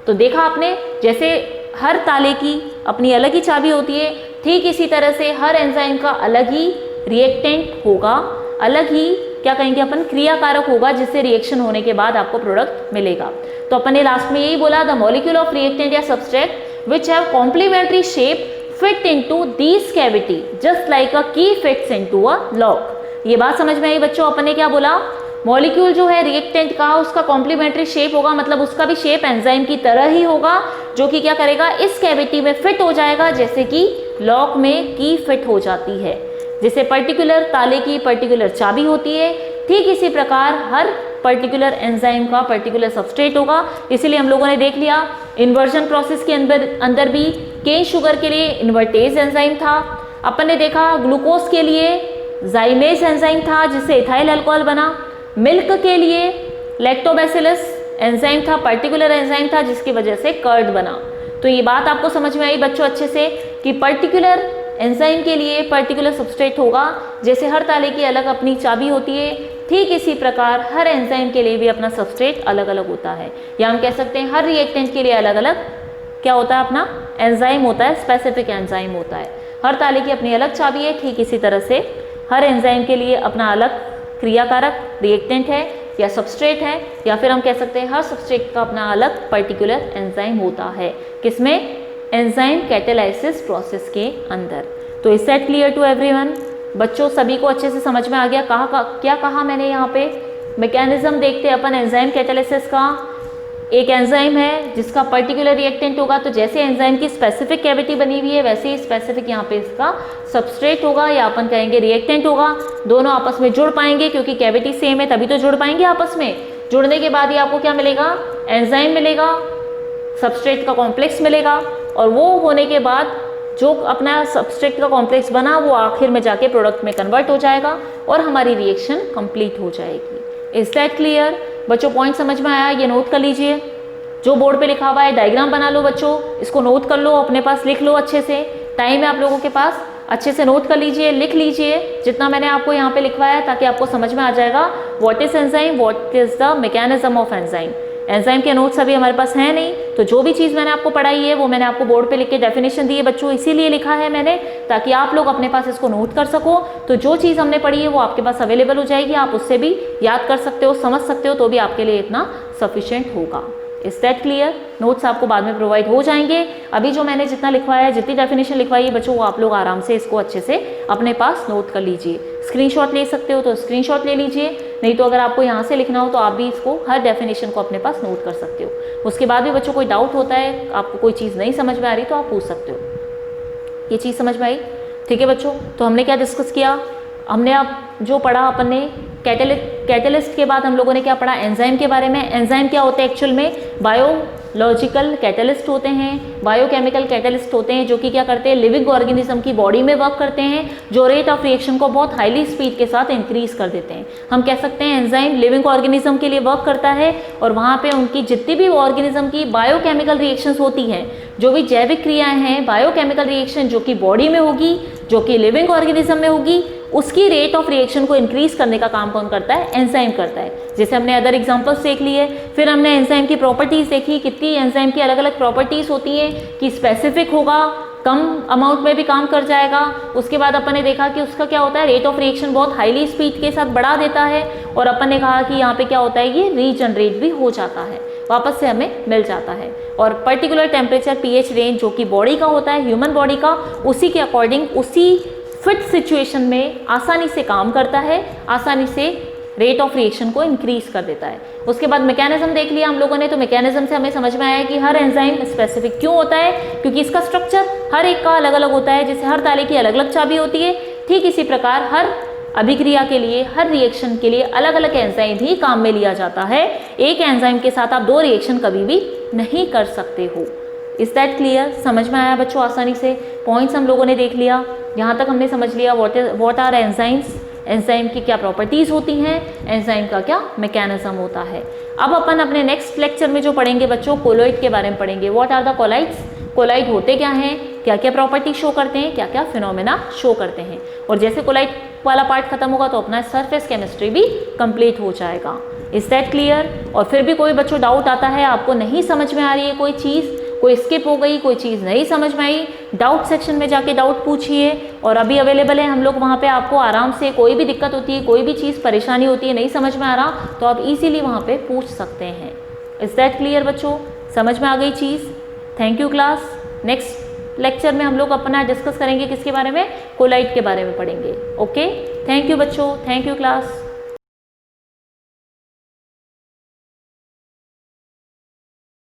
तो देखा आपने, जैसे हर ताले की अपनी अलग ही चाबी होती है, ठीक इसी तरह से हर एंजाइम का अलग ही रिएक्टेंट होगा, अलग ही क्या कहेंगे अपन, क्रियाकारक होगा, जिससे रिएक्शन होने के बाद आपको प्रोडक्ट मिलेगा। तो अपन ने लास्ट में यही बोला, द मॉलिक्यूल ऑफ रिएक्टेंट या substrate which have complementary shape fit into these cavity just like a key fits into a lock. ये बात समझ में आई बच्चों, अपन ने क्या बोला, मॉलिक्यूल जो है रिएक्टेंट का उसका कॉम्प्लीमेंट्री शेप होगा, मतलब उसका भी शेप एंजाइम की तरह ही होगा, जो कि क्या करेगा, इस कैविटी में फिट हो जाएगा, जैसे कि लॉक में की फिट हो जाती है, जैसे पर्टिकुलर ताले की पर्टिकुलर चाबी होती है, ठीक इसी प्रकार हर पर्टिकुलर एंजाइम का पर्टिकुलर सबस्ट्रेट होगा। इसीलिए हम लोगों ने देख लिया इन्वर्जन प्रोसेस के अंदर भी केन शुगर के लिए इन्वर्टेज एंजाइम था, अपन ने देखा ग्लूकोज के लिए जाइमेज एंजाइम था जिससे इथाइल अल्कोहल बना, मिल्क के लिए लैक्टोबैसिलस एंजाइम था, पर्टिकुलर एंजाइम था जिसकी वजह से कर्ड बना। तो ये बात आपको समझ में आई बच्चों अच्छे से कि पर्टिकुलर एंजाइम के लिए पर्टिकुलर सबस्ट्रेट होगा, जैसे हर ताले की अलग अपनी चाबी होती है, ठीक इसी प्रकार हर एंजाइम के लिए भी अपना सबस्ट्रेट अलग अलग होता है, या हम कह सकते हैं हर रिएक्टेंट के लिए अलग अलग क्या होता है, अपना एंजाइम होता है, स्पेसिफिक एंजाइम होता है। हर ताले की अपनी अलग चाबी है, ठीक इसी तरह से हर एंजाइम के लिए अपना अलग क्रियाकारक रिएक्टेंट है या सबस्ट्रेट है, या फिर हम कह सकते हैं हर सबस्ट्रेट का अपना अलग पर्टिकुलर एंजाइम होता है। किसमें? एंजाइम कैटालाइसिस प्रोसेस के अंदर। तो is that clear to everyone? बच्चों सभी को अच्छे से समझ में आ गया? क्या कहा मैंने यहाँ पे? मैकेनिज्म देखते हैं अपन एंजाइम कैटालिसिस का। एक एंजाइम है जिसका पर्टिकुलर रिएक्टेंट होगा, तो जैसे एंजाइम की स्पेसिफिक कैविटी बनी हुई है वैसे ही स्पेसिफिक यहाँ पे इसका सबस्ट्रेट होगा या अपन कहेंगे रिएक्टेंट होगा। दोनों आपस में जुड़ पाएंगे क्योंकि कैविटी सेम है, तभी तो जुड़ पाएंगे आपस में। जुड़ने के बाद ही आपको क्या मिलेगा? एंजाइम मिलेगा, सबस्ट्रेट का कॉम्प्लेक्स मिलेगा, और वो होने के बाद जो अपना सबस्ट्रेट का कॉम्प्लेक्स बना वो आखिर में जाके प्रोडक्ट में कन्वर्ट हो जाएगा और हमारी रिएक्शन कंप्लीट हो जाएगी। Is that clear? बच्चों पॉइंट समझ में आया? ये नोट कर लीजिए, जो बोर्ड पे लिखा हुआ है डायग्राम बना लो बच्चों, इसको नोट कर लो, अपने पास लिख लो अच्छे से। टाइम है आप लोगों के पास, अच्छे से नोट कर लीजिए, लिख लीजिए जितना मैंने आपको यहाँ पे लिखवाया है, ताकि आपको समझ में आ जाएगा what is enzyme, what is the mechanism of enzyme. Enzyme के नोट्स अभी हमारे पास हैं नहीं, तो जो भी चीज़ मैंने आपको पढ़ाई है वो मैंने आपको बोर्ड पे लिख के डेफिनेशन दी है बच्चों, इसीलिए लिखा है मैंने ताकि आप लोग अपने पास इसको नोट कर सको। तो जो चीज़ हमने पढ़ी है वो आपके पास अवेलेबल हो जाएगी, आप उससे भी याद कर सकते हो, समझ सकते हो, तो भी आपके लिए इतना सफिशिएंट होगा। Is that clear? नोट्स आपको बाद में प्रोवाइड हो जाएंगे। अभी जो मैंने जितना लिखवाया है, जितनी डेफिनेशन लिखवाई है बच्चों, वो आप लोग आराम से इसको अच्छे से अपने पास नोट कर लीजिए। स्क्रीनशॉट ले सकते हो तो स्क्रीनशॉट ले लीजिए, नहीं तो अगर आपको यहाँ से लिखना हो तो आप भी इसको हर डेफिनेशन को अपने पास नोट कर सकते हो। उसके बाद भी बच्चों कोई डाउट होता है, आपको कोई चीज़ नहीं समझ में आ रही तो आप पूछ सकते हो। ये चीज़ समझ में आई? ठीक है बच्चों, तो हमने क्या डिस्कस किया? हमने अब जो पढ़ा अपन ने कैटेलिस्ट के बाद हम लोगों ने क्या पढ़ा? एंजाइम के बारे में। एंजाइम क्या होते हैं एक्चुअल में? बायोलॉजिकल कैटेलिस्ट होते हैं, बायोकेमिकल कैटेलिस्ट होते हैं, जो कि क्या करते हैं? लिविंग ऑर्गेनिज्म की बॉडी में वर्क करते हैं, जो रेट ऑफ रिएक्शन को बहुत हाईली स्पीड के साथ इंक्रीज कर देते हैं। हम कह सकते हैं एंजाइम लिविंग ऑर्गेनिज्म के लिए वर्क करता है, और वहाँ पे उनकी जितनी भी ऑर्गेनिज्म की बायोकेमिकल रिएक्शंस होती हैं, जो भी जैविक क्रियाएं हैं, बायोकेमिकल रिएक्शन जो कि बॉडी में होगी, जो कि लिविंग ऑर्गेनिज्म में होगी, उसकी रेट ऑफ रिएक्शन को इंक्रीज करने का काम कौन करता है? एंजाइम करता है। जैसे हमने अदर एग्जांपल्स देख लिए, फिर हमने एंजाइम की प्रॉपर्टीज देखी, कितनी एंजाइम की अलग अलग प्रॉपर्टीज होती हैं, कि स्पेसिफिक होगा, कम अमाउंट में भी काम कर जाएगा। उसके बाद अपन ने देखा कि उसका क्या होता है? रेट ऑफ रिएक्शन बहुत हाईली स्पीड के साथ बढ़ा देता है, और अपन ने कहा कि यहाँ पे क्या होता है? ये रीजनरेट भी हो जाता है, वापस से हमें मिल जाता है। और पर्टिकुलर टेम्परेचर pH रेंज जो कि बॉडी का होता है, ह्यूमन बॉडी का, उसी के अकॉर्डिंग उसी फिट सिचुएशन में आसानी से काम करता है, आसानी से रेट ऑफ रिएक्शन को इंक्रीज कर देता है। उसके बाद मैकेनिज्म देख लिया हम लोगों ने, तो मैकेनिज्म से हमें समझ में आया कि हर एंजाइम स्पेसिफिक क्यों होता है, क्योंकि इसका स्ट्रक्चर हर एक का अलग अलग होता है। जैसे हर ताले की अलग अलग चाबी होती है, ठीक इसी प्रकार हर अभिक्रिया के लिए, हर रिएक्शन के लिए अलग अलग एंजाइम ही काम में लिया जाता है। एक एंजाइम के साथ आप दो रिएक्शन कभी भी नहीं कर सकते हो। Is that clear? समझ में आया बच्चों आसानी से? पॉइंट्स हम लोगों ने देख लिया, यहाँ तक हमने समझ लिया व्हाट आर एंजाइम्स, एंजाइम की क्या प्रॉपर्टीज होती हैं, एंजाइम का क्या मैकेनिज्म होता है। अब अपन अपने नेक्स्ट लेक्चर में जो पढ़ेंगे बच्चों, कोलॉइड के बारे में पढ़ेंगे। What are the colloids? Colloid होते क्या हैं, क्या क्या प्रॉपर्टी शो करते हैं, क्या क्या फिनोमेना शो करते हैं। और जैसे कोलॉइड वाला पार्ट खत्म होगा तो अपना सरफेस केमिस्ट्री भी कंप्लीट हो जाएगा। Is that clear? और फिर भी कोई बच्चों डाउट आता है, आपको नहीं समझ में आ रही है कोई चीज़, कोई स्किप हो गई, कोई चीज़ नहीं समझ में आई, डाउट सेक्शन में जाके डाउट पूछिए, और अभी अवेलेबल है हम लोग वहाँ पे। आपको आराम से कोई भी दिक्कत होती है, कोई भी चीज़ परेशानी होती है, नहीं समझ में आ रहा, तो आप इजीली वहाँ पे पूछ सकते हैं। इज दैट क्लियर बच्चों? समझ में आ गई चीज़? Thank you class. Next lecture में हम लोग अपना डिस्कस करेंगे किसके बारे में? कोलॉइड के बारे में पढ़ेंगे। ओके, थैंक यू बच्चों, थैंक यू क्लास।